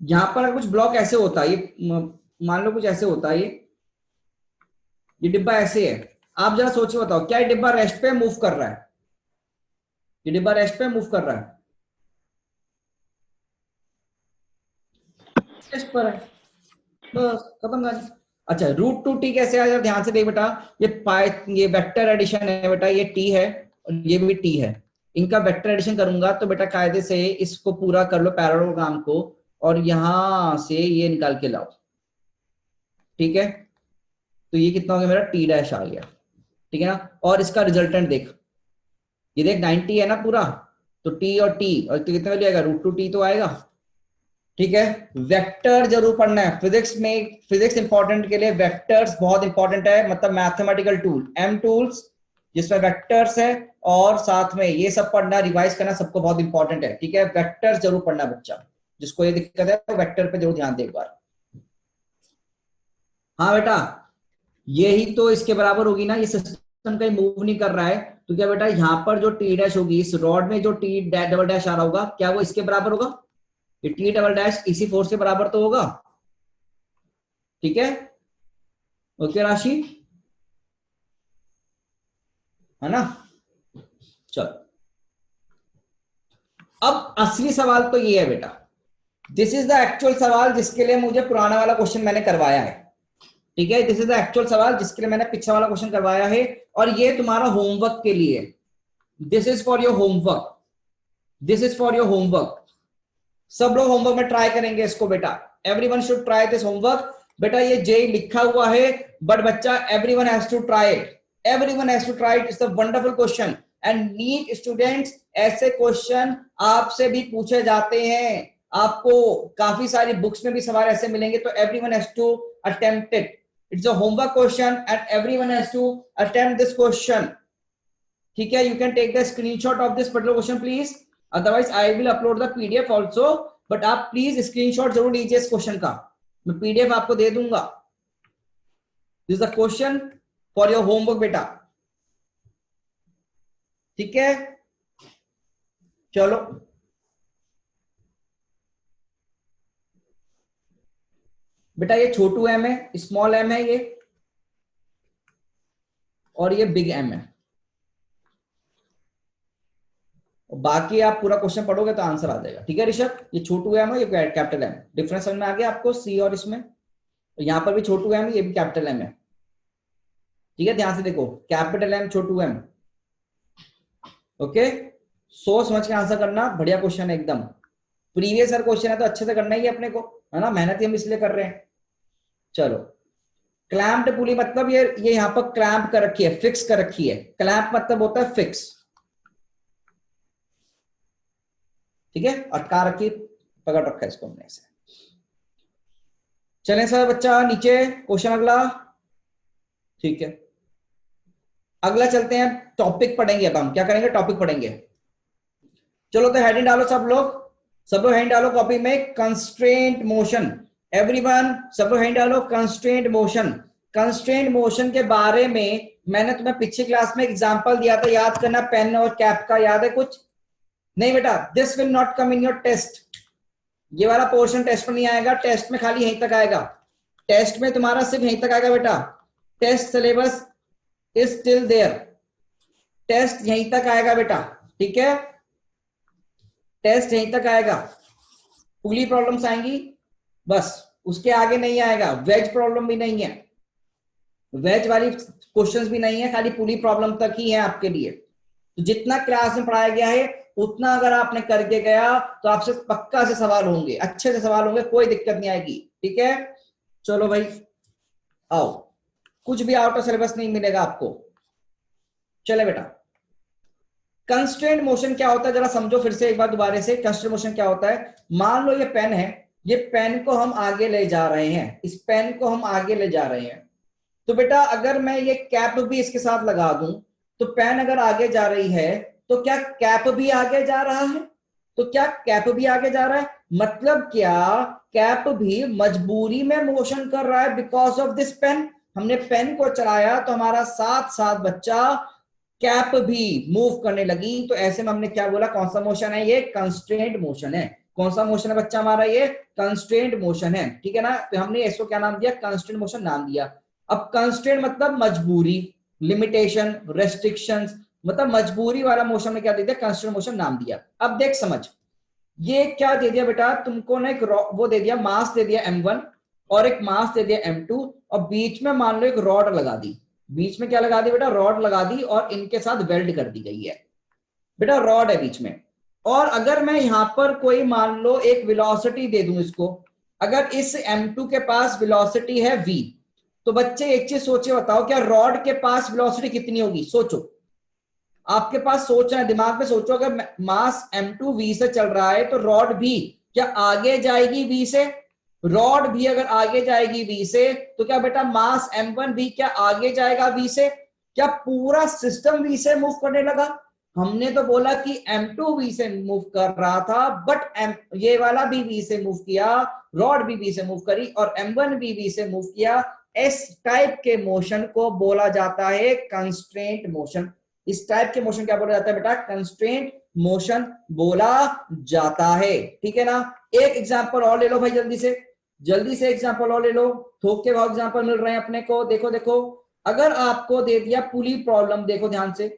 यहां पर कुछ ब्लॉक ऐसे होता है, ये मान लो कुछ ऐसे होता है, ये डिब्बा ऐसे है, आप जरा सोच के बताओ, क्या ये डिब्बा रेस्ट पे मूव कर रहा है? ये डिब्बा रेस्ट पे मूव कर रहा है? रेस्ट पर है, बस खत्म कहानी। अच्छा √2t कैसे आया, ध्यान से देख बेटा, ये वेक्टर एडिशन है बेटा, ये t है और ये भी t है, इनका वेक्टर एडिशन करूंगा तो बेटा कायदे से इसको पूरा कर लो पैरेललोग्राम को, और यहां से ये निकाल के लाओ, ठीक है। तो ये कितना हो गया मेरा, t' आ गया, ठीक है ना। और इसका रिजल्टेंट देख, ये देख 90 है ना पूरा, तो t और t, और तो कितना वैल्यू आएगा, √2t तो आएगा, ठीक है। वेक्टर जरूर पढ़ना है फिजिक्स में, फिजिक्स इंपॉर्टेंट के लिए वेक्टर्स बहुत इंपॉर्टेंट है, मतलब मैथमेटिकल टूल, एम टूल्स जिसमें वेक्टर्स है, और साथ में ये सब पढ़ना, रिवाइज करना सबको बहुत इंपॉर्टेंट है, ठीक है। वेक्टर्स जरूर पढ़ना बच्चा, जिसको ये दिक्कत है तो वेक्टर पे जरूर ध्यान दे एक बार। हाँ बेटा, यही तो इसके बराबर होगी ना, ये सिस्टम कहीं मूव नहीं कर रहा है, तो क्या बेटा यहाँ पर जो t' होगी, इस रॉड में जो t' आ रहा होगा, क्या वो इसके बराबर होगा? ये t' इसी फोर्स के बराबर तो होगा, ठीक है। ओके राशि, है ना। चलो अब असली सवाल तो ये है बेटा, दिस इज द एक्चुअल सवाल जिसके लिए मुझे पुराना वाला क्वेश्चन मैंने करवाया है, ठीक है। दिस इज द एक्चुअल सवाल जिसके लिए मैंने पिछला वाला क्वेश्चन करवाया है, और ये तुम्हारा होमवर्क के लिए, this is for your homework, this is for your homework. सब लोग होमवर्क में ट्राई करेंगे इसको बेटा, everyone should try this homework. बेटा ये जे लिखा हुआ है, बट बच्चा everyone has to try it, everyone has to try it, it's a wonderful question and NEET students, ऐसे क्वेश्चन आपसे भी पूछे जाते हैं, आपको काफी सारी बुक्स में भी सवाल ऐसे मिलेंगे, तो everyone has to attempt it, it's a homework question and everyone has to attempt this question, ठीक है। You can take the screenshot of this particular question please, otherwise I will upload the PDF also, but आप please screenshot जरूर लीजिए इस question का, मैं PDF आपको दे दूंगा। This is a question for your homework बेटा, ठीक है। चलो बेटा, ये छोटू एम है, स्मॉल एम है ये, और ये बिग एम है, बाकी आप पूरा क्वेश्चन पढ़ोगे तो आंसर आ जाएगा, ठीक है ऋषभ। ये छोटू एम है, ये कैपिटल एम, डिफरेंस समझ में आ गया आपको सी और इसमें, तो यहां पर भी छोटू एम, ये भी कैपिटल एम है, ठीक है। ध्यान से देखो, कैपिटल एम छोटू एम, ओके। सोच समझ के आंसर करना, बढ़िया क्वेश्चन है एकदम, प्रीवियस ईयर क्वेश्चन है तो अच्छे से करना ही है अपने को, है ना, मेहनत हम इसलिए कर रहे हैं। चलो, क्लैम्प्ड पुली मतलब ये यहां पर क्लैम्प कर रखी है, फिक्स कर रखी है, क्लैम्प मतलब होता है फिक्स, ठीक है, अटका रखी, पकड़ रखा है इसको हमने ऐसे। चलें सर बच्चा नीचे, क्वेश्चन अगला, ठीक है। अगला चलते हैं, टॉपिक पढ़ेंगे, अब हम क्या करेंगे, टॉपिक पढ़ेंगे। चलो तो हेडिंग डालो सब लोग हेडिंग डालो कॉपी में, कंस्ट्रेंट मोशन, एवरीवन सब लोग हेडिंग डालो, कंस्ट्रेंट मोशन। कंस्ट्रेंट मोशन के बारे में मैंने तुम्हें पिछली क्लास में एग्जांपल दिया था, याद करना, पेन और कैप का, याद है कुछ? नहीं बेटा, this will not come in your test, ये वाला पोर्शन टेस्ट में नहीं आएगा, टेस्ट में खाली यहीं तक आएगा, टेस्ट में तुम्हारा सिर्फ यहीं तक आएगा बेटा, test syllabus is still there, test यहीं तक आएगा बेटा, ठीक है, टेस्ट यहीं तक आएगा, पुली प्रॉब्लम्स आएंगी बस, उसके आगे नहीं आएगा, वेज प्रॉब्लम भी नहीं है, वेज वाली क्वेश्चंस भी नहीं है, खाली पुली प्रॉब्लम तक ही है आपके लिए। तो जितना क्लास में पढ़ाया गया है उतना अगर आपने करके गया तो आपसे पक्का से सवाल होंगे, अच्छे से सवाल होंगे, कोई दिक्कत नहीं आएगी। ठीक है, चलो भाई आओ, कुछ भी आउट ऑफ सिलेबस नहीं मिलेगा आपको। चले बेटा, कंस्ट्रेंट मोशन क्या होता है जरा समझो फिर से एक बार दोबारा से। कंस्ट्रेंट मोशन क्या होता है? मान लो ये पेन है, ये पेन को हम आगे ले जा रहे हैं, इस पेन को हम आगे ले जा रहे हैं। तो बेटा अगर मैं ये कैप भी इसके साथ लगा दूं तो पेन अगर आगे जा रही है तो क्या कैप भी आगे जा रहा है? तो क्या कैप भी आगे जा रहा है? मतलब क्या कैप भी मजबूरी में मोशन कर रहा है बिकॉज ऑफ दिस पेन। हमने पेन को चलाया तो हमारा साथ साथ बच्चा कैप भी मूव करने लगी। तो ऐसे में हमने क्या बोला, कौन सा मोशन है ये? कंस्ट्रेंट मोशन है। कौन सा मोशन है बच्चा हमारा? ये कंस्ट्रेंट मोशन है। ठीक है ना, तो हमने इसको क्या नाम दिया? कंस्ट्रेंट मोशन नाम दिया। अब कंस्ट्रेंट मतलब मजबूरी, लिमिटेशन, रेस्ट्रिक्शंस, मतलब मजबूरी वाला मोशन में क्या दे दिया? कंस्ट्रेंट मोशन नाम दिया। अब देख समझ, ये क्या दे दिया बेटा तुमको ना, एक वो दे दिया, मास दे दिया m1 और एक मास दे दिया m2 और बीच में मान लो एक रॉड लगा दी। बीच में क्या लगा दी बेटा? रॉड लगा दी और इनके साथ वेल्ड कर दी गई है। बेटा रॉड है बीच में, और अगर मैं यहां पर कोई मान लो एक वेलोसिटी दे दूं इसको, अगर इस m2 के पास वेलोसिटी है v, तो बच्चे एक चीज सोचे बताओ, क्या रॉड के पास वेलोसिटी कितनी होगी? सोचो, आपके पास सोचना है, दिमाग में सोचो। अगर मास m2 v से चल रहा है तो रॉड भी क्या आगे जाएगी v से? रॉड भी अगर आगे जाएगी v से तो क्या बेटा मास m1 भी क्या आगे जाएगा v से? क्या पूरा सिस्टम v से मूव करने लगा? हमने तो बोला कि m2 v से मूव कर रहा था, बट ये वाला भी v से मूव किया, रॉड भी v से मूव करी और m1 भी v से मूव किया। इस टाइप के मोशन को बोला जाता है कंस्ट्रेंट मोशन। इस टाइप के मोशन क्या बोला जाता है बेटा? कंस्ट्रेंट मोशन बोला जाता है। ठीक है ना, एक एग्जांपल और ले लो भाई, जल्दी से एग्जांपल और ले लो, थोक के भाव एग्जांपल मिल रहे हैं अपने को। देखो देखो, अगर आपको दे दिया पुली प्रॉब्लम, देखो ध्यान से,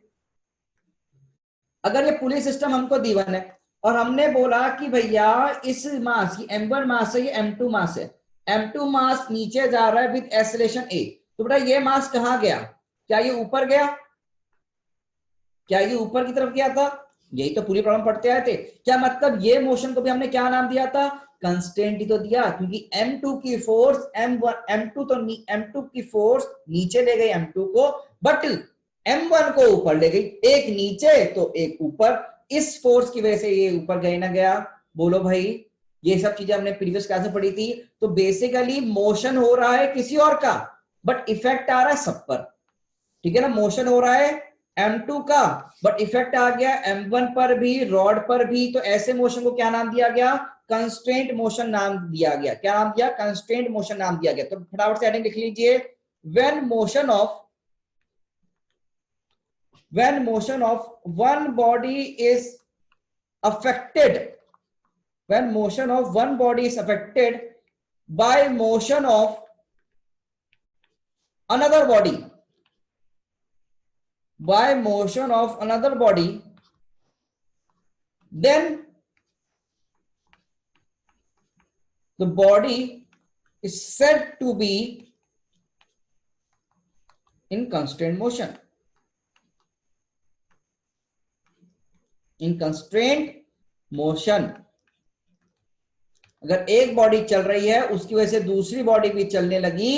अगर ये पुली सिस्टम हमको D1 है और हमने बोला कि भैया इस मास की m1 मास है, ये m2 मास है, m2 मास नीचे जा रहा है विद एक्सेलरेशन a, तो बेटा ये मास कहां गया? क्या ये ऊपर गया? क्या ये ऊपर की तरफ गया था? यही तो पूरी प्रॉब्लम पढ़ते आए थे। क्या मतलब ये मोशन को भी हमने क्या नाम दिया था? कंस्टेंट ही तो दिया, क्योंकि m2 की फोर्स m2 की फोर्स नीचे ले गई m2 को, बट m1 को ऊपर ले गई, एक नीचे तो एक ऊपर। इस फोर्स की वजह से ये ऊपर गए ना गया? बोलो भाई, ये सब चीजें हमने प्रीवियस क्लास में पढ़ी थी। तो बेसिकली मोशन हो रहा है किसी और का, बट इफेक्ट आ रहा है सब पर। ठीक है ना, मोशन हो रहा है m2 का, बट इफेक्ट आ गया m1 पर भी, रॉड पर भी। तो ऐसे मोशन को क्या नाम दिया गया? कंस्ट्रेंट मोशन नाम दिया गया। क्या नाम दिया? कंस्ट्रेंट मोशन नाम दिया गया। तो फटाफट से हेडिंग लिख लीजिए, when motion of one body is affected, when motion of one body is affected by motion of another body, then the body is said to be in constraint motion. In constraint motion, अगर एक body चल रही है उसकी वजह से दूसरी body भी चलने लगी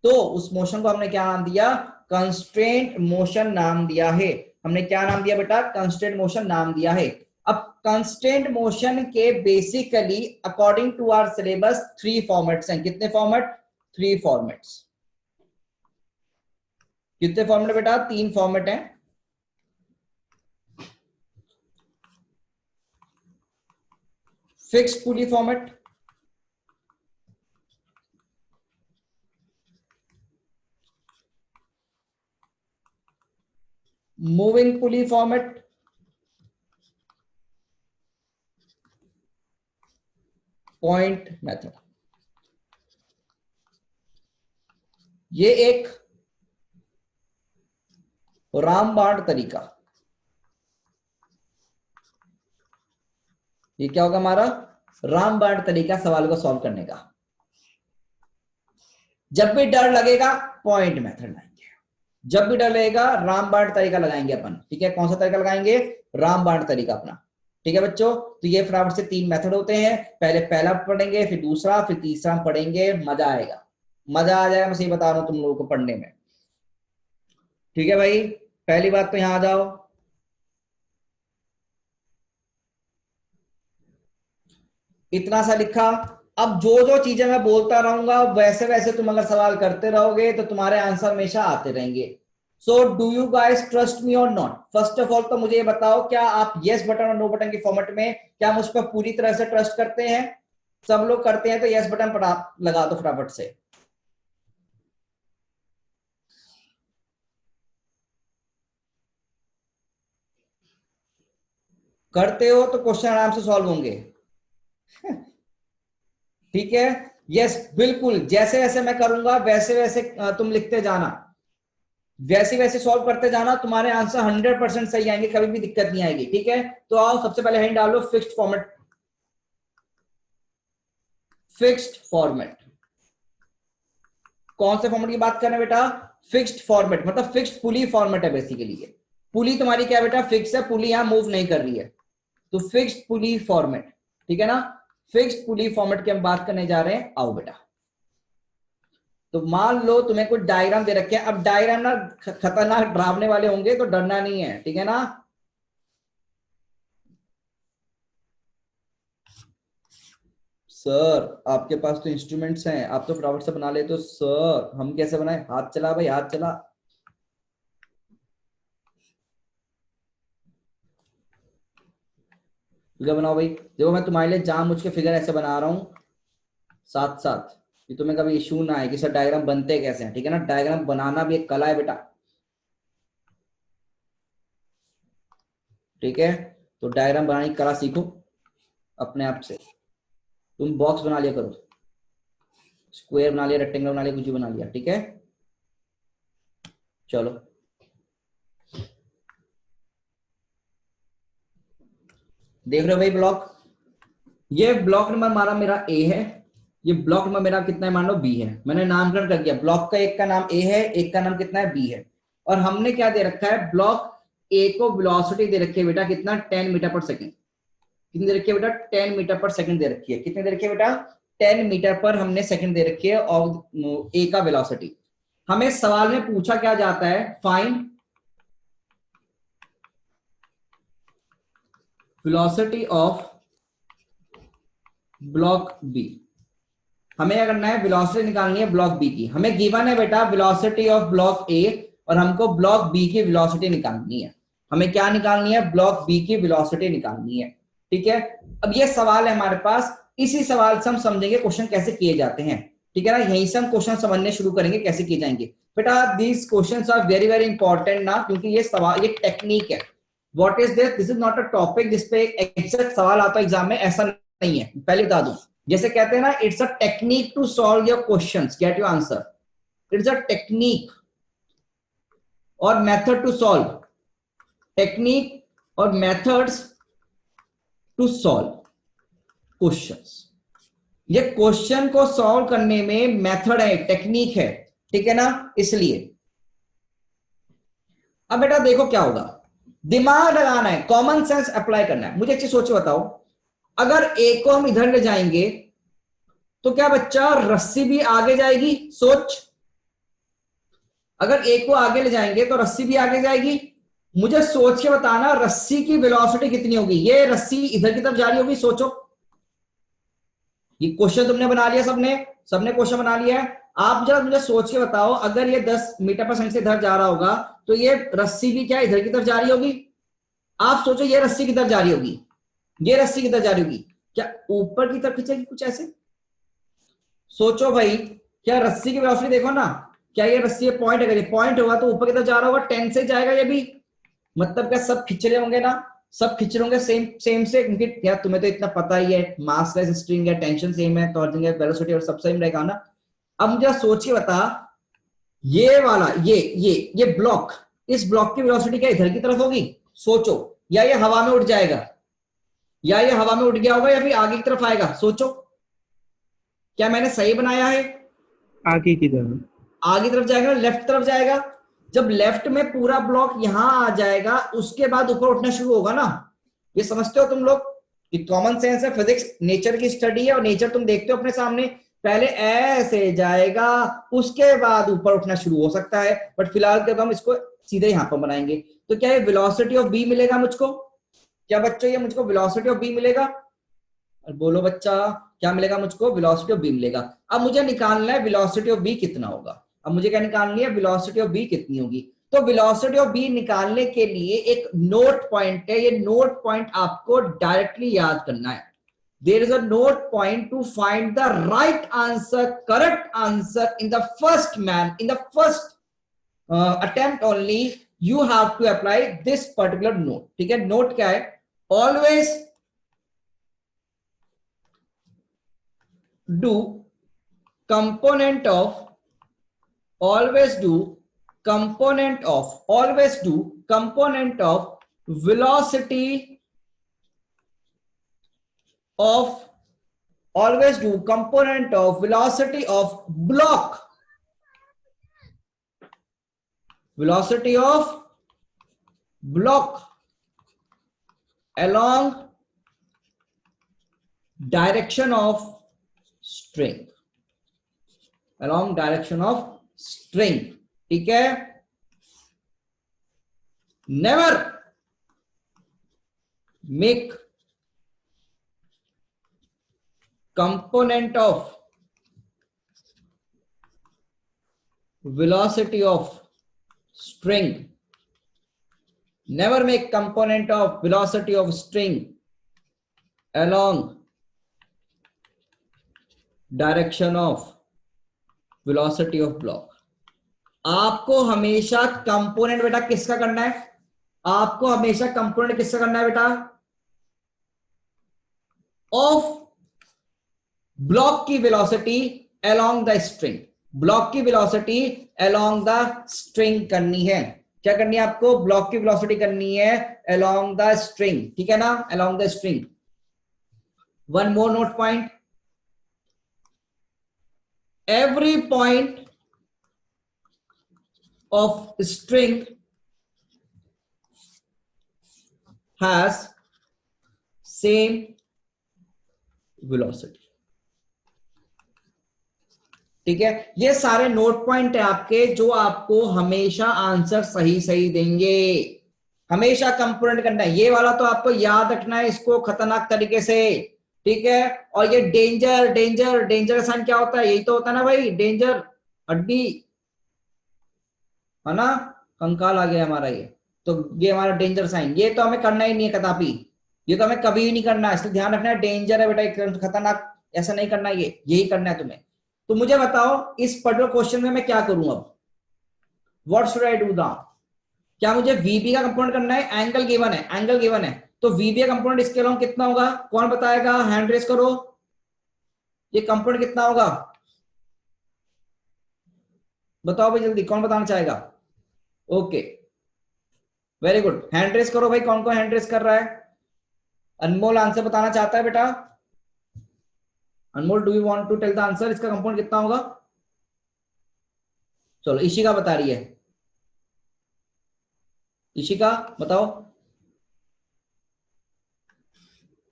तो उस मोशन को हमने क्या नाम दिया? कंस्ट्रेंट मोशन नाम दिया है। हमने क्या नाम दिया बेटा? कंस्ट्रेंट मोशन नाम दिया है। अब कंस्ट्रेंट मोशन के basically according to our syllabus 3 formats हैं। कितने फॉर्मेट? 3 फॉर्मेट्स। कितने फॉर्मेट बेटा? 3 फॉर्मेट हैं। फिक्स्ड पुली फॉर्मेट, मूविंग पुली फॉर्मेट, पॉइंट मेथड। ये एक रामबाण तरीका, ये क्या होगा हमारा? रामबाण तरीका सवाल को सॉल्व करने का। जब भी डर लगेगा पॉइंट मेथड लगाएंगे, जब भी डर लगेगा रामबाण तरीका लगाएंगे अपन। ठीक है, कौन सा तरीका लगाएंगे? रामबाण तरीका अपना। ठीक है बच्चों, तो ये फटाफट से 3 मेथड होते हैं, पहले पहला पढ़ेंगे, फिर दूसरा, फिर तीसरा हम पढ़ेंगे, मजा आएगा, मजा आ जाएगा, मैं सही बता रहा हूं तुम लोगों को पढ़ने में। ठीक है भाई, पहली बात तो यहां आ जाओ, इतना सा लिखा। अब जो जो चीजें मैं बोलता रहूंगा वैसे वैसे तुम अगर सवाल करते रहोगे तो तुम्हारे आंसर हमेशा आते रहेंगे। So do you guys trust me और नॉट? फर्स्ट ऑफ ऑल तो मुझे ये बताओ, क्या आप यस बटन और नो बटन के फॉर्मेट में क्या मुझ पर पूरी तरह से ट्रस्ट करते हैं? सब लोग करते हैं तो यस बटन पर आप लगा दो फटाफट से। करते हो तो क्वेश्चन आराम से सॉल्व होंगे। ठीक है, यस बिल्कुल, जैसे जैसे मैं करूंगा वैसे वैसे तुम लिखते जाना, वैसे वैसे सॉल्व करते जाना, तुम्हारे आंसर 100% सही आएंगे, कभी भी दिक्कत नहीं आएगी। ठीक है, तो आओ सबसे पहले हैंड डालो फिक्स्ड फॉर्मेट। फिक्स्ड फॉर्मेट कौन से फॉर्मेट की बात कर रहे हैं बेटा? फिक्स्ड फॉर्मेट मतलब फिक्स्ड पुली फॉर्मेट है बेसिकली। ये पुली तुम्हारी क्या बेटा? फिक्स है, पुली यहां मूव नहीं कर रही है, तो फिक्स्ड पुली फॉर्मेट। ठीक है ना, फिक्स्ड पुली फॉर्मेट की हम बात करने जा रहे हैं। आओ बेटा, तो मान लो तुम्हें कुछ डायग्राम दे रखे हैं। अब डायग्राम ना खतरनाक डरावने वाले होंगे, तो डरना नहीं है, ठीक है ना। सर आपके पास तो इंस्ट्रूमेंट्स हैं, आप तो फटाफट से बना लेते हो। सर हम कैसे बनाए? हाथ चला भाई, हाथ चला। फिगर बनाओ भाई। देखो मैं तुम्हारे लिए जान मुझ के फिगर ऐसे बना रहा हूं साथ साथ, कि तुम्हें कभी इशू ना आए कि सर डायग्राम बनते कैसे हैं। ठीक है ना, डायग्राम बनाना भी एक कला है बेटा। ठीक है, तो डायग्राम बनाने की कला सीखो अपने आप से। तुम बॉक्स बना लिया करो, स्क्वायर बना लिया, रेक्टेंगल बना लिया, कुछ भी बना लिया। ठीक है, चलो देख रहे हो भाई ब्लॉक? ये ब्लॉक नंबर हमारा मेरा ए है, ये ब्लॉक नंबर मेरा कितना है मान लो बी है। मैंने नामकरण कर दिया, ब्लॉक का एक का नाम ए है, एक का नाम कितना है बी है। और हमने क्या दे रखा है? ब्लॉक ए को वेलोसिटी दे रखी है बेटा कितना? 10 मीटर पर सेकंड। कितनी दे रखी है बेटा? 10 मीटर पर सेकंड दे रखी है। कितनी दे रखी है बेटा? 10 मीटर पर हमने सेकंड दे रखी है, और ए का वेलोसिटी। हमें सवाल में पूछा क्या जाता है? Find velocity of block B. हमें क्या करना है? वेलोसिटी निकालनी है ब्लॉक बी की। हमें गिवन है बेटा वेलोसिटी ऑफ ब्लॉक ए, और हमको ब्लॉक बी की वेलोसिटी निकालनी है। हमें क्या निकालनी है? ब्लॉक बी की वेलोसिटी निकालनी है। ठीक है, अब ये सवाल है हमारे पास, इसी सवाल से हम समझेंगे क्वेश्चन कैसे किए जाते हैं। ठीक है ना, यहीं से हम क्वेश्चन समझने शुरू करेंगे कैसे किए जाएंगे। बेटा these questions are very very important ना, क्योंकि ये सवाल, ये टेक्निक है। What is this? This is not a topic जिस पे एग्जैक्ट सवाल आता है एग्जाम में, ऐसा नहीं है, पहले बता दूं। जैसे कहते हैं ना, it's a technique to solve your questions, get your answer. It's a technique और मेथड टू सॉल्व, टेक्निक और मेथड्स टू सॉल्व क्वेश्चंस। ये क्वेश्चन को सॉल्व करने में मेथड है, टेक्निक है। ठीक है ना, इसलिए अब बेटा देखो क्या होगा, दिमाग लगाना है, कॉमन सेंस अप्लाई करना है। मुझे एक चीज सोच बताओ, अगर ए को हम इधर ले जाएंगे तो क्या बच्चा रस्सी भी आगे जाएगी? सोच, अगर ए को आगे ले जाएंगे तो रस्सी भी आगे जाएगी। मुझे सोच के बताना रस्सी की वेलोसिटी कितनी होगी। ये रस्सी इधर की तरफ जा रही होगी, सोचो। ये क्वेश्चन तुमने बना लिया, सबने क्वेश्चन बना लिया है। आप जरा मुझे सोच के बताओ, अगर ये 10 मीटर पर सेकंड से इधर जा रहा होगा तो ये रस्सी भी क्या इधर की तरफ जा रही होगी? आप सोचो, ये रस्सी किधर जा रही होगी? ये रस्सी किधर जा रही होगी? क्या ऊपर की तरफ खींचेगी कुछ ऐसे? सोचो भाई, क्या रस्सी की वेलोसिटी देखो ना, क्या ये रस्सी पॉइंट, अगर ये पॉइंट होगा तो ऊपर की तरफ जा रहा होगा, 10 से जाएगा ये भी। मतलब क्या सब खिंच रहे होंगे ना? सब खिंच रहे होंगे सेम से, क्योंकि क्या तुम्हें तो इतना पता ही है, मासलेस स्ट्रिंग है, टेंशन सेम है, तो वेलोसिटी और सब सेम रहेगा ना। अब मुझे सोच के बता, ये वाला ये ब्लॉक, इस ब्लॉक की वेलोसिटी क्या इधर की तरफ होगी? सोचो, या ये हवा में उड़ जाएगा, या ये हवा में उड़ गया होगा, या फिर आगे की तरफ आएगा? सोचो, क्या मैंने सही बनाया है? आगे की तरफ, आगे तरफ जाएगा, लेफ्ट तरफ जाएगा। जब लेफ्ट में पूरा ब्लॉक यहां आ जाएगा, उसके बाद ऊपर उठना शुरू होगा ना, ये समझते हो तुम लोग कि कॉमन सेंस है, फिजिक्स नेचर की स्टडी है और नेचर तुम देखते हो अपने सामने, पहले ऐसे जाएगा उसके बाद ऊपर उठना शुरू हो सकता है, बट फिलहाल तो हम इसको सीधे यहां पर बनाएंगे। तो क्या ये वेलोसिटी ऑफ बी मिलेगा मुझको? क्या बच्चों ये मुझको वेलोसिटी ऑफ बी मिलेगा? बोलो बच्चा, क्या मिलेगा मुझको? वेलोसिटी ऑफ बी मिलेगा। अब मुझे निकालना है वेलोसिटी ऑफ बी कितना होगा। अब मुझे क्या निकालनी है? वेलोसिटी ऑफ बी कितनी होगी। तो वेलोसिटी ऑफ बी निकालने के लिए एक नोट पॉइंट है, ये नोट पॉइंट आपको डायरेक्टली याद करना है। There is a note point to find the right answer, correct answer in the first attempt only. You have to apply this particular note. ठीक है, नोट क्या है? Always do component of velocity of block, along direction of string, ठीक है। never make component of velocity of string, never make component of velocity of string along direction of velocity of block। आपको हमेशा component बेटा किसका करना है? आपको हमेशा कंपोनेंट किसका करना है बेटा? ऑफ ब्लॉक की velocity along the string, block की वेलोसिटी अलोंग द स्ट्रिंग करनी है। क्या करनी है आपको? ब्लॉक की वेलोसिटी करनी है अलोंग द स्ट्रिंग, ठीक है ना, along the string. One more note point, every point of string has same velocity, ठीक है। ये सारे नोट पॉइंट है आपके जो आपको हमेशा आंसर सही सही देंगे। हमेशा कंपोनेंट करना है, ये वाला तो आपको याद रखना है इसको खतरनाक तरीके से, ठीक है। और ये डेंजर साइन क्या होता है? यही तो होता है ना भाई, डेंजर हड्डी है ना, कंकाल आ गया हमारा ये, तो ये हमारा डेंजर साइन, ये तो हमें करना ही नहीं है कदापि, ये तो हमें कभी भी नहीं करना है, इसलिए ध्यान रखना है। डेंजर है बेटा, खतरनाक, ऐसा नहीं करना है, ये यही करना है तुम्हें। तो मुझे बताओ इस पर्टिकुलर क्वेश्चन में मैं क्या करूं अब? व्हाट शुड आई डू दा? क्या मुझे वीबी का कंपोनेंट करना है? एंगल गिवन है, तो वीबी का कंपोनेंट इसके अलावा कितना होगा? कौन बताएगा? हैंड रेस करो, ये कंपोनेंट कितना होगा? बताओ भाई जल्दी, कौन बताना चाहेगा? Okay, very good, hand raise करो भाई, कौन कौन हैंड रेस कर रहा है? अनमोल आंसर बताना चाहता है बेटा। Anmol, do you want to tell the answer? इसका कंपोनेंट कितना होगा? चलो, इशिका बता रही है, इशिका बताओ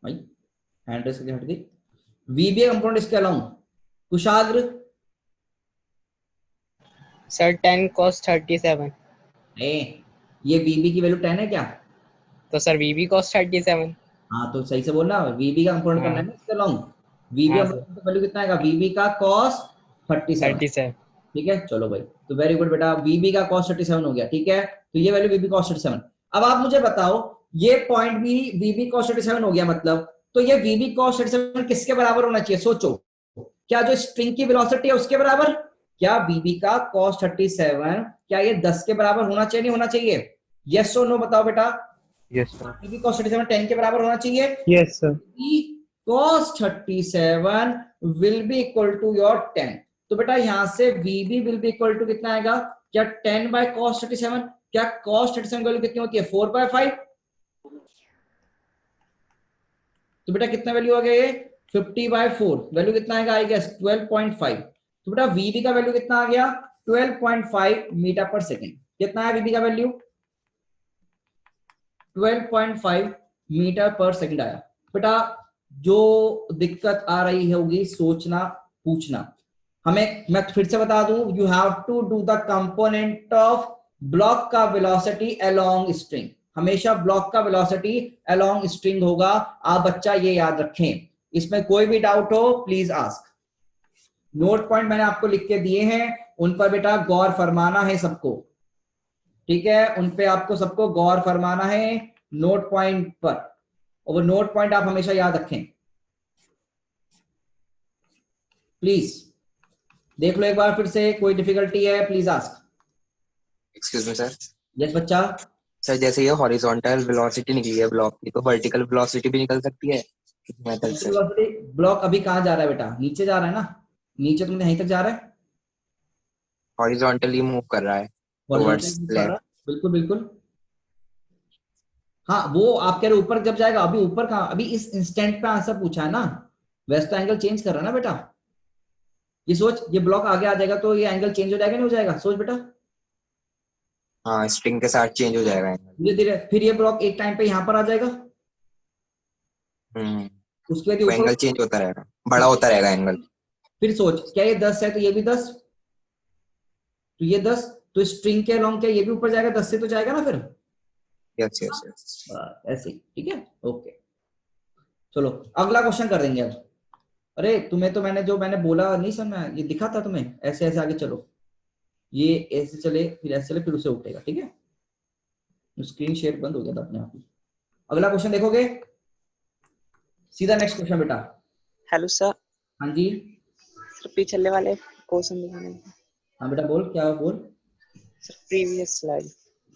भाई, हैंड रेस हट गई। वीबी कंपोनेंट इसके अलावा कुशाग्र सर 10 cos 37। ये वीबी की वैल्यू 10 है क्या? तो सर वीबी cos 37। हाँ तो सही से बोलना, वीबी का कंपोनेंट करना है ना इसके अलावा। वीबी का वैल्यू कितना आएगा? वीबी का cos 37, ठीक है। चलो भाई, तो वेरी गुड बेटा, वीबी का cos 37 हो गया, ठीक है। तो ये वैल्यू वीबी cos 37। अब आप मुझे बताओ, ये पॉइंट भी वीबी cos 37 हो गया, मतलब तो ये वीबी cos 37 किसके बराबर होना चाहिए? सोचो, क्या जो स्ट्रिंग की वेलोसिटी है उसके बराबर? क्या वीबी का cos 37 क्या ये 10 के बराबर होना चाहिए, नहीं होना चाहिए? यस और नो बताओ बेटा। Yes sir. वीबी cos 37 10 के बराबर होना चाहिए। Yes sir. cos 37 will be equal to your 10। तो बेटा यहां से VB will be equal to कितना आएगा? क्या 10 by cos 37? क्या cos 37 वैल्यू कितनी होती है? 4/5। तो बेटा कितना वैल्यू आ गया ये? 50/4। वैल्यू कितना आएगा? I guess 12.5। तो बेटा VB का वैल्यू कितना आ गया? 12.5 मीटर पर सेकेंड। कितना है VB का वैल्यू? 12.5 मीटर पर सेकंड आया। बेटा जो दिक्कत आ रही होगी सोचना पूछना हमें, मैं फिर से बता दूं, you have to do the component of block का वेलोसिटी अलोंग स्ट्रिंग। हमेशा ब्लॉक का वेलोसिटी अलोंग स्ट्रिंग होगा, आप बच्चा ये याद रखें। इसमें कोई भी डाउट हो प्लीज आस्क। नोट पॉइंट मैंने आपको लिख के दिए हैं, उन पर बेटा गौर फरमाना है सबको, ठीक है, उन पे आपको सबको गौर फरमाना है नोट पॉइंट पर, और वो नोट पॉइंट आप हमेशा याद रखें प्लीज। देख लो एक बार फिर से, कोई डिफिकल्टी है please ask. Excuse me sir. Yes बच्चा। सर जैसे ये हॉरिजॉन्टल वेलोसिटी निकली है ब्लॉक की, तो वर्टिकल वेलोसिटी भी निकल सकती है मेथड से? ब्लॉक अभी कहाँ जा रहा है बेटा? नीचे जा रहा है ना, नीचे तुमने यहीं तक जा रहा है, हॉरिजॉन्टली मूव कर रहा है हॉरिजॉन्टल टुवर्ड्स मूव कर रहा लेफ्ट। है, बिल्कुल बिल्कुल। हाँ वो आप कह रहे ऊपर जब जाएगा, अभी ऊपर कहाँ, अभी इस इंस्टेंट पे आंसर पूछा है ना, वैसे तो एंगल चेंज कर रहा है ना बेटा। ये सोच, ये ब्लॉक आगे आ जाएगा तो ये एंगल चेंज हो जाएगा नहीं हो जाएगा, सोच बेटा। हाँ स्ट्रिंग के साथ चेंज हो जाएगा एंगल। धीरे धीरे फिर ये ब्लॉक एक टाइम पे यहाँ पर आ जाएगा, उसके बाद ये तो ऊपर, एंगल चेंज होता रहेगा, बड़ा होता रहेगा एंगल। फिर सोच क्या ये 10 है तो ये भी 10, तो ये 10, तो स्ट्रिंग के अलोंग क्या ये भी ऊपर जाएगा, 10 से तो जाएगा ना फिर। Yes yes yes. ऐसे ही, ठीक है, ओके। चलो अगला क्वेश्चन कर देंगे अब। अरे तुम्हें तो मैंने जो मैंने बोला नहीं समझा, ये दिखा था तुम्हें, ऐसे ऐसे आगे चलो, ये ऐसे चले फिर ऐसे चले फिर उसे उठेगा, ठीक है। स्क्रीन शेयर बंद हो गया था अपने आप ही। अगला क्वेश्चन देखोगे, सीधा नेक्स्ट क्वेश्चन बेटा। Hello sir. हाँ जी। सर पिछले वाले क्वेश्चन दिखाने हैं। हाँ बेटा बोल, क्या बोल। Sir previous slide.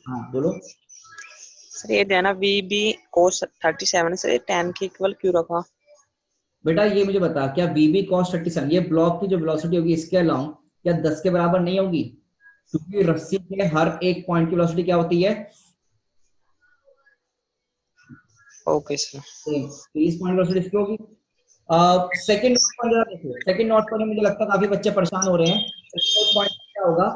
हाँ बोलो। सर ये देना वी बी कोस 37 सर, ये 10 के इक्वल क्यों रखा? बेटा ये मुझे बता, क्या वीबी कॉस 37 ये ब्लॉक की जो वेलोसिटी होगी इसके अलाउंग क्या 10 के बराबर नहीं होगी? क्योंकि रस्सी के हर एक पॉइंट की वेलोसिटी क्या होती है? Okay sir. सेम, तो इस पॉइंट वेलोसिटी इसकी होगी। सेकंड नोट पॉइंट जरा देखो, सेकंड नोट पॉइंट में मुझे लगता है काफी बच्चे परेशान हो रहे हैं। सेकंड नोट पॉइंट क्या होगा,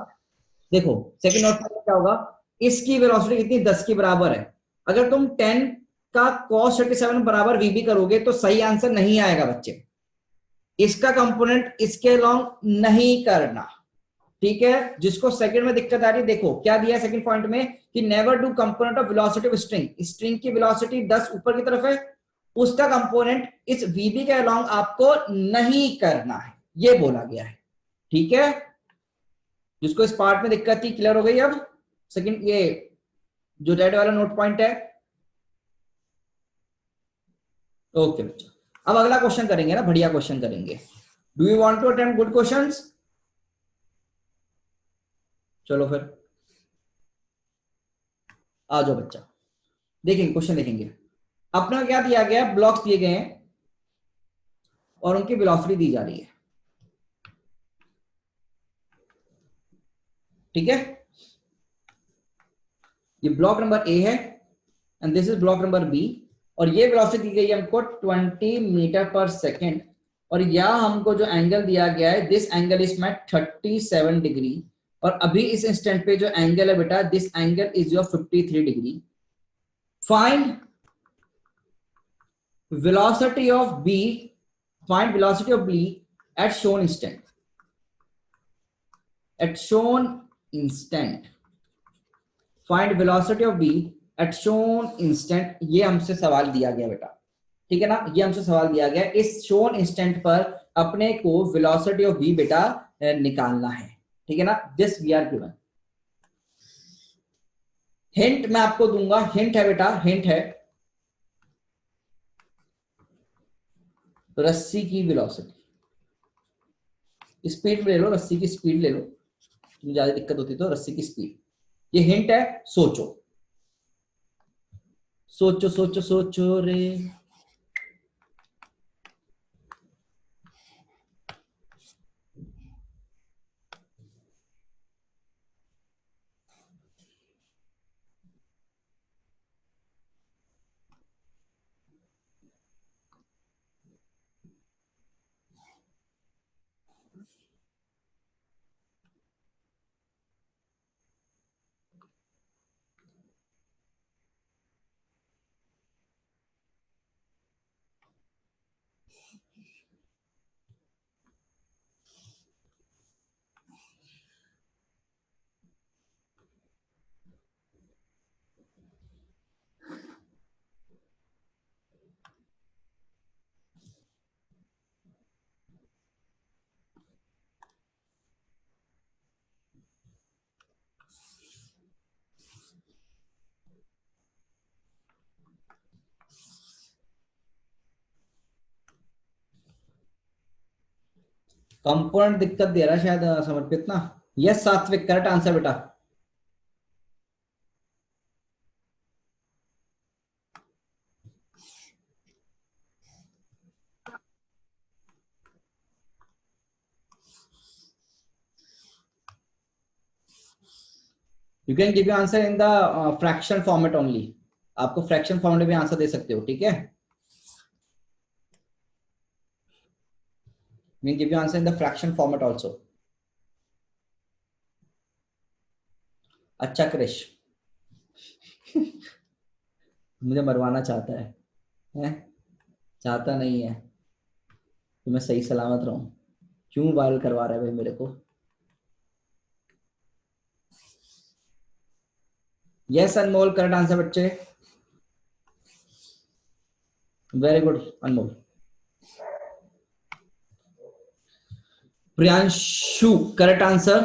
देखो सेकंड नोट पॉइंट क्या होगा, इसकी वेलोसिटी कितनी, 10 की बराबर है। अगर तुम 10 का cos 37 बराबर वीबी करोगे तो सही आंसर नहीं आएगा बच्चे, इसका कंपोनेंट इसके अलोंग नहीं करना, ठीक है। जिसको सेकंड में दिक्कत आ रही है, देखो क्या दिया है सेकंड पॉइंट में कि never do component of velocity of string, string की वेलोसिटी 10 ऊपर की तरफ है, उसका कंपोनेंट इस वीबी के अलोंग आपको नहीं करना है, ये बोला गया है, ठीक है। जिसको इस पार्ट में दिक्कत थी क्लियर हो गई अब। सेकंड ये जो रेड वाला नोट पॉइंट है, ओके बच्चा। अब अगला क्वेश्चन करेंगे ना, बढ़िया क्वेश्चन करेंगे। Do you want to attempt good questions? चलो फिर आ जाओ बच्चा, देखेंगे क्वेश्चन देखेंगे। अपना क्या दिया गया, ब्लॉक्स दिए गए हैं और उनकी वेलोसिटी दी जा रही है, ठीक है। ये ब्लॉक नंबर ए है and this is block number B, और ये वेलोसिटी दी गई है हमको 20 मीटर पर सेकेंड, और यह हमको जो एंगल दिया गया है this angle is made 37 degree, और अभी इस इंस्टेंट पे जो एंगल है बेटा this angle is your 53 degree. Find velocity of B, find velocity of B at shown instant. At shown instant. Find velocity of B at shown instant. ये हमसे सवाल दिया गया बेटा, ठीक है ना, ये हमसे सवाल दिया गया, इस shown instant पर अपने को velocity of B बेटा निकालना है, ठीक है ना। This we are given. Hint मैं आपको दूंगा, हिंट है बेटा, हिंट है रस्सी की वेलोसिटी, स्पीड ले लो, रस्सी की स्पीड ले लो, तुम्हें ज्यादा दिक्कत होती तो रस्सी की स्पीड, ये हिंट है, सोचो सोचो सोचो सोचो रे। कंपोनेंट दिक्कत दे रहा है शायद समर्पित ना। यस सात्विक, करेक्ट आंसर बेटा। You can give you answer in the fraction format only. आपको फ्रैक्शन फॉर्मेट में आंसर दे सकते हो, ठीक है। We give you answer in the fraction format also. अच्छा क्रिश मुझे मरवाना चाहता है, हैं? चाहता नहीं है तो मैं सही सलामत रहूं। क्यों वायरल करवा रहा है भाई मेरे को? यस अनमोल, करेक्ट आंसर बच्चे। Very good Anmol. Priyanshu, correct answer.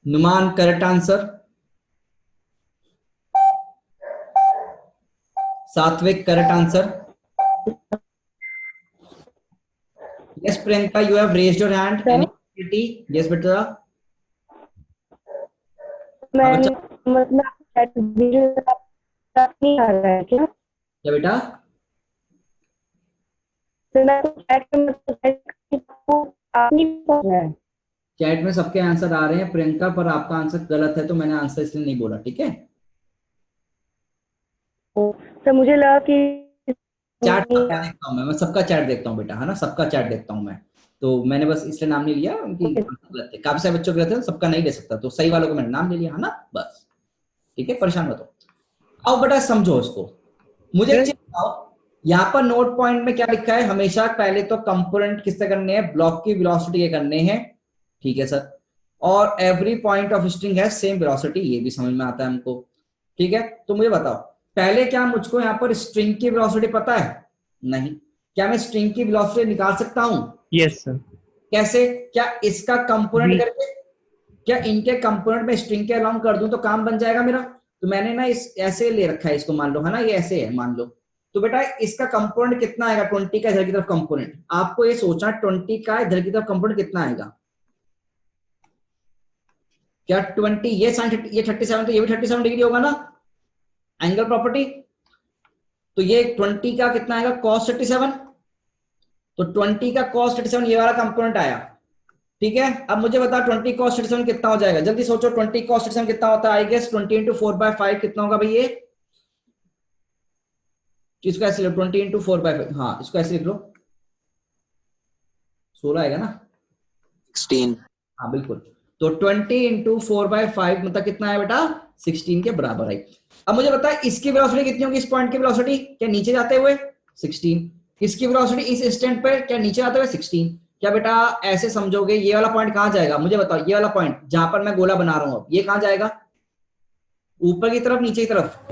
Numan, correct answer. Satvik, correct answer. Yes Priyanka, you have raised your hand. Any yes बेटा। मतलब नहीं आ रहा है क्या? क्या बेटा? चैट में सबके आंसर आ रहे हैं प्रियंका, पर आपका आंसर गलत है तो मैंने आंसर इसलिए नहीं बोला, ठीक है। तो मुझे लगा कि चैट देखता हूँ मैं सबका चैट देखता हूँ बेटा, है ना, सबका चैट देखता हूँ मैं, तो मैंने बस इसलिए नाम नहीं लिया उनकी गलत है। काफी सारे बच्चों के गलत है, सबका नहीं ले सकता, तो सही वालों को मैंने नाम ले लिया, है ना, बस ठीक है, परेशान मत हो। आओ बेटा समझो इसको। मुझे बताओ यहाँ पर नोट पॉइंट में क्या लिखा है। हमेशा पहले तो कंपोनेंट किससे करने हैं, ब्लॉक की वेलोसिटी के करने हैं, ठीक है सर। और एवरी पॉइंट ऑफ स्ट्रिंग है सेम वेलोसिटी, ये भी समझ में आता है हमको, ठीक है। तो मुझे बताओ पहले क्या मुझको यहाँ पर स्ट्रिंग की वेलोसिटी पता है? नहीं। क्या मैं स्ट्रिंग की वेलोसिटी निकाल सकता हूँ? Yes sir. कैसे? क्या इसका कंपोनेंट करके, क्या इनके कंपोनेंट में स्ट्रिंग के अलाउंग कर दूं तो काम बन जाएगा मेरा? तो मैंने ना इस ऐसे ले रखा है इसको, मान लो, है ना, ये ऐसे है मान लो। तो बेटा इसका कंपोनेंट कितना आएगा? 20 का इधर की तरफ कंपोनेंट। आपको ये सोचना 20 का इधर की तरफ कंपोनेंट कितना आएगा। क्या 20 ये 37, तो ये भी 37 डिग्री होगा ना, एंगल प्रॉपर्टी। तो ये 20 का कितना आएगा? cos 37। तो 20 का cos 37 ये वाला कंपोनेंट आया, ठीक है। अब मुझे बता 20 cos 37 कितना हो जाएगा, जल्दी सोचो। 20 cos 37 कितना होता है? आई गेस 20 इंटू 4/5 कितना होगा भाई ये? इसको ऐसे लो, 20 इंटू 4/5, हाँ इसको ऐसे लिख लो, 16 आएगा ना, 16। हाँ बिल्कुल। तो 20 इंटू 4/5 मतलब कितना है बेटा? 16 के बराबर है। अब मुझे बता इसकी वेलोसिटी कितनी होगी, इस पॉइंट की वेलोसिटी, क्या नीचे जाते हुए 16। इसकी वेलोसिटी इस इंस्टेंट पे क्या नीचे जाते हुए 16। क्या बेटा ऐसे समझोगे ये वाला पॉइंट कहां जाएगा? मुझे बताओ ये वाला पॉइंट जहां पर मैं गोला बना रहा हूं, ये कहां जाएगा? ऊपर की तरफ, नीचे की तरफ?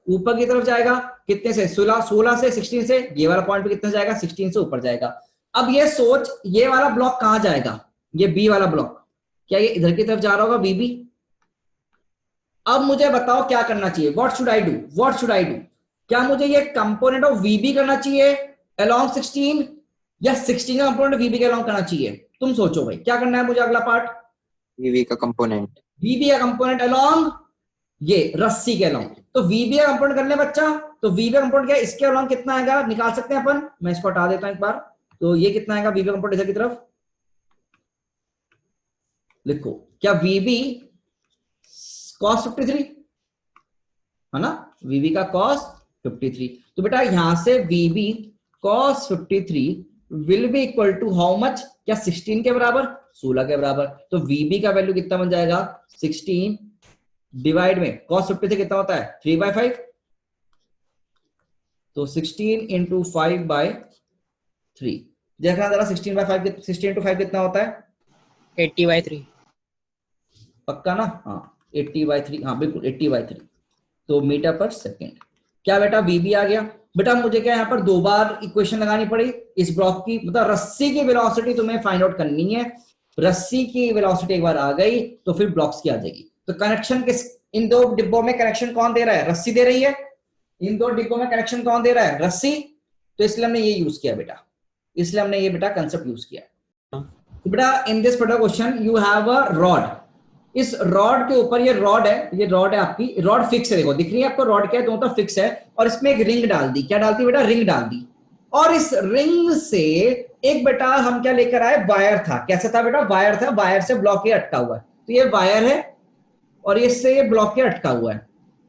ऊपर की तरफ जाएगा। कितने से? 16 से 16 से। ये वाला पॉइंट पे कितना जाएगा? 16 से ऊपर जाएगा। अब ये सोच ये वाला ब्लॉक कहां जाएगा? ये बी वाला ब्लॉक, क्या ये इधर की तरफ जा रहा होगा बीबी? अब मुझे बताओ क्या करना चाहिए, what should I do, what should I do? क्या मुझे ये कंपोनेंट ऑफ वीबी करना चाहिए अलोंग 16, या 16 का कंपोनेंट वीबी के अलोंग करना चाहिए? तुम सोचो भाई क्या करना है मुझे। अगला पार्ट, वीवी का कंपोनेंट, वीबी का कंपोनेंट अलोंग ये रस्सी के अलोंग। तो वीबी का कंपोनेंट कर ले बच्चा। तो वीबी का कंपोनेंट क्या है? इसके अलोंग कितना आएगा निकाल सकते हैं अपन। मैं इसको हटा देता हूं एक बार। तो ये कितना आएगा वीबी का कंपोनेंट इधर की तरफ लिखो। क्या वीबी cos 53 है ना, वीबी का cos 53। तो बेटा यहां से VB cos 53 will be equal to how much? क्या 16 के बराबर, 16 के बराबर। तो वीबी का वैल्यू कितना बन जाएगा? 16 डिवाइड में cos 53 कितना होता है? 3/5। तो 16 इंटू 5/3 देखना जरा। 16/5 16 इंटू 5 कितना होता है? 80/3। पक्का ना? हाँ 80/3, हाँ बिल्कुल 80/3। तो मीटर पर सेकेंड। क्या बेटा वीबी आ गया? बेटा मुझे क्या यहाँ पर 2 बार इक्वेशन लगानी पड़ी इस ब्लॉक की, मतलब रस्सी की वेलोसिटी तुम्हें फाइंड आउट करनी है। रस्सी की वेलोसिटी एक बार आ गई तो फिर ब्लॉक्स की आ जाएगी। तो कनेक्शन किस, इन 2 डिब्बों में कनेक्शन कौन दे रहा है? रस्सी दे रही है। इन 2 डिब्बों में कनेक्शन कौन दे रहा है? रस्सी। तो इसलिए हमने ये यूज किया बेटा, इसलिए हमने ये बेटा कंसेप्ट यूज किया। तो बेटा in this particular question you have a rod, इस रॉड के ऊपर ये रॉड है, ये रॉड है आपकी, रॉड फिक्स है, देखो दिख रही है आपको रॉड क्या है, दोनों तरफ फिक्स है, और इसमें एक रिंग डाल दी, क्या डालती बेटा, रिंग डाल दी, और इस रिंग से एक बेटा हम क्या लेकर आए, वायर था, कैसा था बेटा, वायर था, वायर से ब्लॉक ये अटका हुआ है, तो ये वायर है और इससे ये ब्लॉक के अटका हुआ है।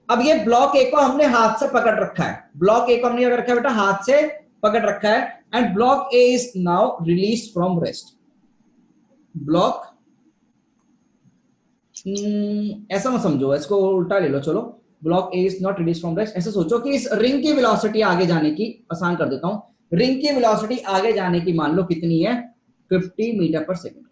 अब ये ब्लॉक ए को हमने हाथ से पकड़ रखा है, ब्लॉक ए को हमने रखा है बेटा हाथ से पकड़ रखा है, and block A is now release from rest. Block ऐसा मत समझो, इसको उल्टा ले लो, चलो block A is not release from rest, ऐसे सोचो कि इस रिंग की वेलोसिटी आगे जाने की, आसान कर देता हूं, रिंग की वेलोसिटी आगे जाने की मान लो कितनी है, 50 मीटर पर सेकंड।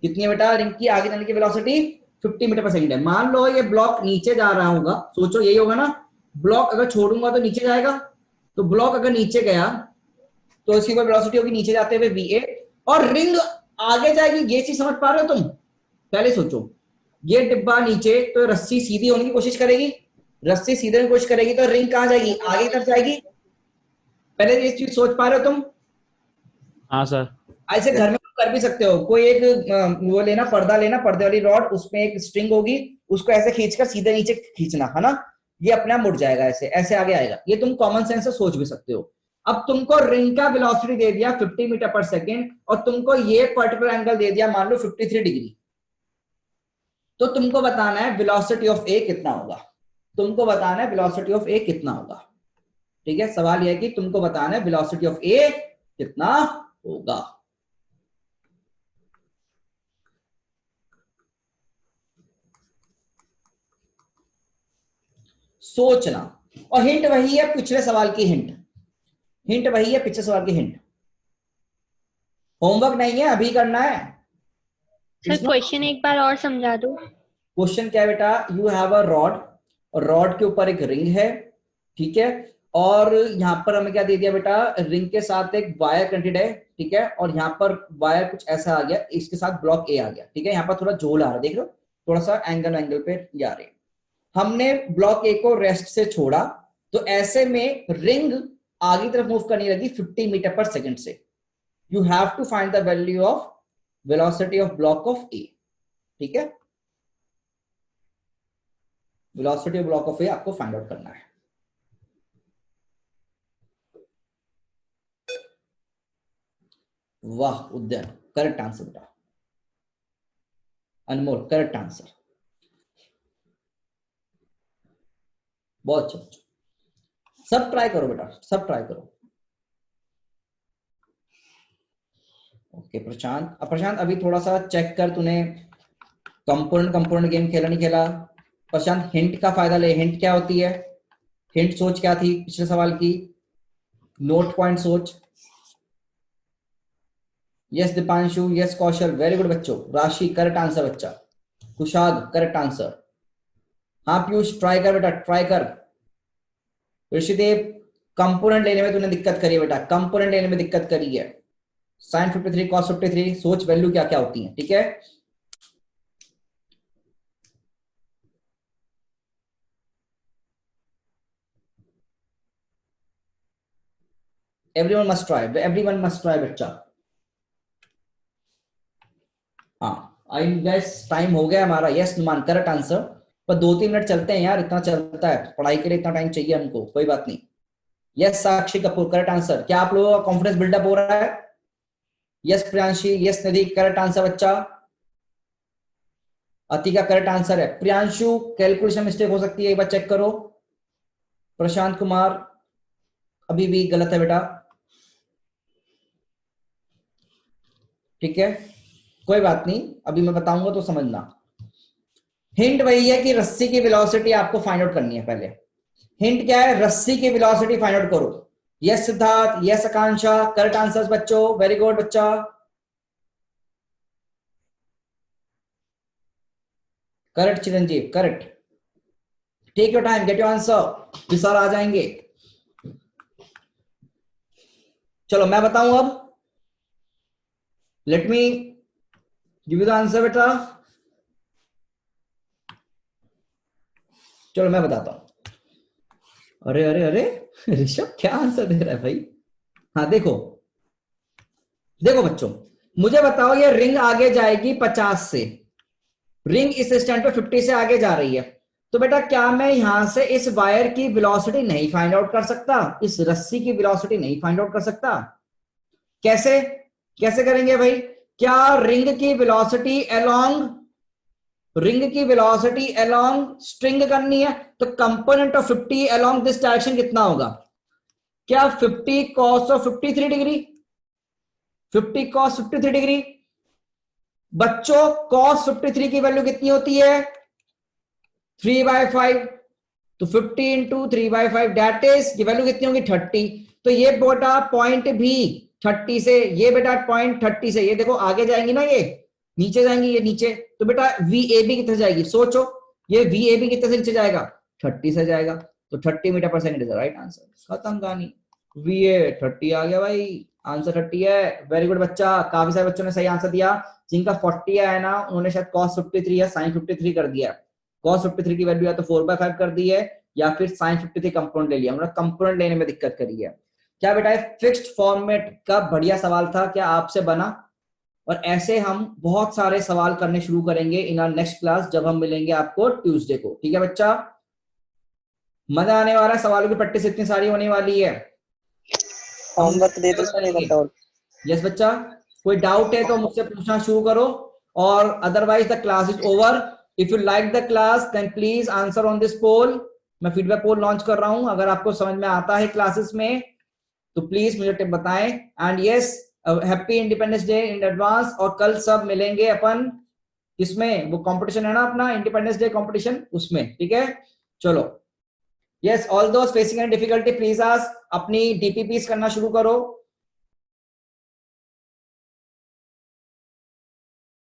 कितनी है बेटा रिंग की आगे जाने की वेलोसिटी, 50 मीटर पर सेकंड है। मान लो ये ब्लॉक नीचे जा रहा होगा, सोचो यही होगा ना, ब्लॉक अगर छोड़ूंगा तो नीचे जाएगा, तो ब्लॉक अगर नीचे गया तो इसकी कोई वेलोसिटी होगी नीचे जाते हुए va, और रिंग आगे जाएगी, ये चीज समझ पा रहे हो तुम? पहले सोचो, ये डिब्बा नीचे, तो रस्सी सीधी होने की कोशिश करेगी, रस्सी सीधे होने की कोशिश करेगी तो रिंग कहां जाएगी, आगे की तरफ जाएगी। पहले ये चीज सोच पा रहे हो तुम? हाँ सर। ऐसे घर में कर भी सकते हो, कोई एक वो लेना, पर्दा लेना, पर्दे वाली रॉड, उसमें एक स्ट्रिंग होगी, उसको ऐसे खींचकर सीधे नीचे खींचना है ना, ये अपने आप मुड़ जाएगा, ऐसे ऐसे आगे आएगा। ये तुम कॉमन सेंस से सोच भी सकते हो। अब तुमको रिंग का वेलोसिटी दे दिया 50 मीटर पर सेकेंड, और तुमको ये पर्टिकुलर एंगल दे दिया मान लो 53 डिग्री, तो तुमको बताना है वेलोसिटी ऑफ ए कितना होगा, तुमको बताना है वेलोसिटी ऑफ ए कितना होगा। ठीक है, सवाल यह है कि तुमको बताना है वेलोसिटी ऑफ ए कितना होगा। सोचना, और हिंट वही है पिछले सवाल की, हिंट वही है पिछले सवाल की हिंट। होमवर्क नहीं है, अभी करना है। सर क्वेश्चन एक बार और समझा दो। क्वेश्चन क्या है बेटा, यू हैव अ रॉड, और रॉड के ऊपर एक रिंग है, ठीक है, और यहां पर हमें क्या दे दिया बेटा, रिंग के साथ एक वायर कनेक्टेड है, ठीक है, और यहाँ पर वायर कुछ ऐसा आ गया, इसके साथ ब्लॉक ए आ गया, ठीक है, यहाँ पर थोड़ा झोल आ रहा है, देख लो थोड़ा सा एंगल पे जा रहे हैं। हमने ब्लॉक ए को रेस्ट से छोड़ा, तो ऐसे में रिंग आगे तरफ मूव करने लगी 50 मीटर पर सेकंड से। You have to find the value of velocity of block of A, ठीक है, velocity of block of A आपको फाइंड आउट करना है। वाह उद्यन, करेक्ट आंसर बेटा, अनमोल करेक्ट आंसर, बहुत अच्छा, सब ट्राई करो बेटा, सब ट्राई करो। ओके प्रशांत, अब प्रशांत अभी थोड़ा सा चेक कर, तूने कंपोनेंट गेम खेला नहीं खेला? प्रशांत हिंट का फायदा ले, हिंट क्या होती है, हिंट सोच क्या थी पिछले सवाल की, नोट पॉइंट सोच। यस दीपांशु, यस कौशल, वेरी गुड बच्चों। राशि करेक्ट आंसर बच्चा, कुशाद करेक्ट आंसर। हाँ पीयूष ट्राई कर बेटा, ट्राई कर। ऋषिदेव कंपोनेंट लेने में तूने दिक्कत करी है बेटा, कंपोनेंट लेने में दिक्कत करी है। साइन 53 कॉस 53, सोच वैल्यू क्या क्या होती है, ठीक है। Everyone must try, everyone must try बच्चा। हाँ आई गेस टाइम हो गया हमारा। यस नुमान करेक्ट आंसर, पर 2-3 मिनट चलते हैं यार, इतना चलता है पढ़ाई के लिए, इतना टाइम चाहिए हमको, कोई बात नहीं। यस साक्षी कपूर करेक्ट आंसर। क्या आप लोगों का कॉन्फिडेंस बिल्डअप हो रहा है? यस प्रियांशी, यस निधि करेक्ट आंसर बच्चा। अतिका करेक्ट आंसर है। प्रियांशु कैलकुलेशन मिस्टेक हो सकती है, एक बार चेक करो। प्रशांत कुमार अभी भी गलत है बेटा, ठीक है कोई बात नहीं, अभी मैं बताऊंगा तो समझना। हिंट वही है कि रस्सी की वेलोसिटी आपको फाइंड आउट करनी है। पहले हिंट क्या है, रस्सी की वेलोसिटी फाइंड आउट करो। Yes Siddharth, yes Akanksha correct answers बच्चों, वेरी गुड बच्चा। Correct Chiranjeev correct. Take your time, get your answer, Vishal आ जाएंगे। चलो मैं बताऊं अब, let me give you the answer बेटा। चलो मैं बताता हूं। अरे अरे अरे ऋषभ क्या आंसर दे रहा है भाई। हाँ देखो देखो बच्चों, मुझे बताओ ये रिंग आगे जाएगी 50 से, रिंग इस स्टैंड पे 50 से आगे जा रही है, तो बेटा क्या मैं यहां से इस वायर की वेलोसिटी नहीं फाइंड आउट कर सकता? इस रस्सी की वेलोसिटी नहीं फाइंड आउट कर सकता? कैसे कैसे करेंगे भाई? क्या रिंग की वेलोसिटी अलोंग स्ट्रिंग करनी है, तो component of 50 along this direction कितना होगा? क्या 50 cos of 53 degree? 50 cos 53 degree. बच्चों cos 53 की वैल्यू कितनी होती है? 3/5। तो 50 इंटू 3/5 डेट इज, ये वैल्यू कितनी होगी? 30। तो ये बेटा पॉइंट भी 30 से, ये बेटा पॉइंट 30 से, ये देखो आगे जाएंगी ना, ये नीचे जाएंगी, ये नीचे, तो बेटा VAB कितने से जाएगी? सोचो, ये VAB कितने से नीचे जाएगा? 30 से जाएगा। तो 30 मीटर पर second is the right answer. खत्म कहानी। VA 30 आ गया भाई, आंसर 30 है। वेरी गुड बच्चा, काफी सारे बच्चों ने सही आंसर दिया। जिनका 40 है ना, उन्होंने शायद cos 53 या sin 53 कर दिया। cos 53 की वैल्यू या तो 4/5 कर दी है, या फिर sin 53 कंपोनेंट ले लिया। उन्होंने कंपोनेंट लेने में दिक्कत करी है। क्या बेटा फिक्स्ड फॉर्मेट का बढ़िया सवाल था, क्या आपसे बना? और ऐसे हम बहुत सारे सवाल करने शुरू करेंगे इन आवर नेक्स्ट क्लास, जब हम मिलेंगे आपको ट्यूसडे को। ठीक है बच्चा, मजा आने वाला है, सवालों की प्रैक्टिस इतनी सारी होने वाली है। होमवर्क दे दो सर एक घंटा और। यस बच्चा, कोई डाउट है तो मुझसे पूछना शुरू करो, और otherwise the class is over. If you like the class then please answer on this poll. मैं फीडबैक पोल लॉन्च कर रहा हूं, अगर आपको समझ में आता है क्लासेस में तो प्लीज मुझे टिप बताएं। And yes, happy independence day in advance. और कल सब मिलेंगे अपन, इसमें वो कंपटीशन है ना अपना, इंडिपेंडेंस डे कंपटीशन, उसमें। ठीक है, चलो। Yes, all those facing any difficulty please ask. अपनी DPPs करना शुरू करो।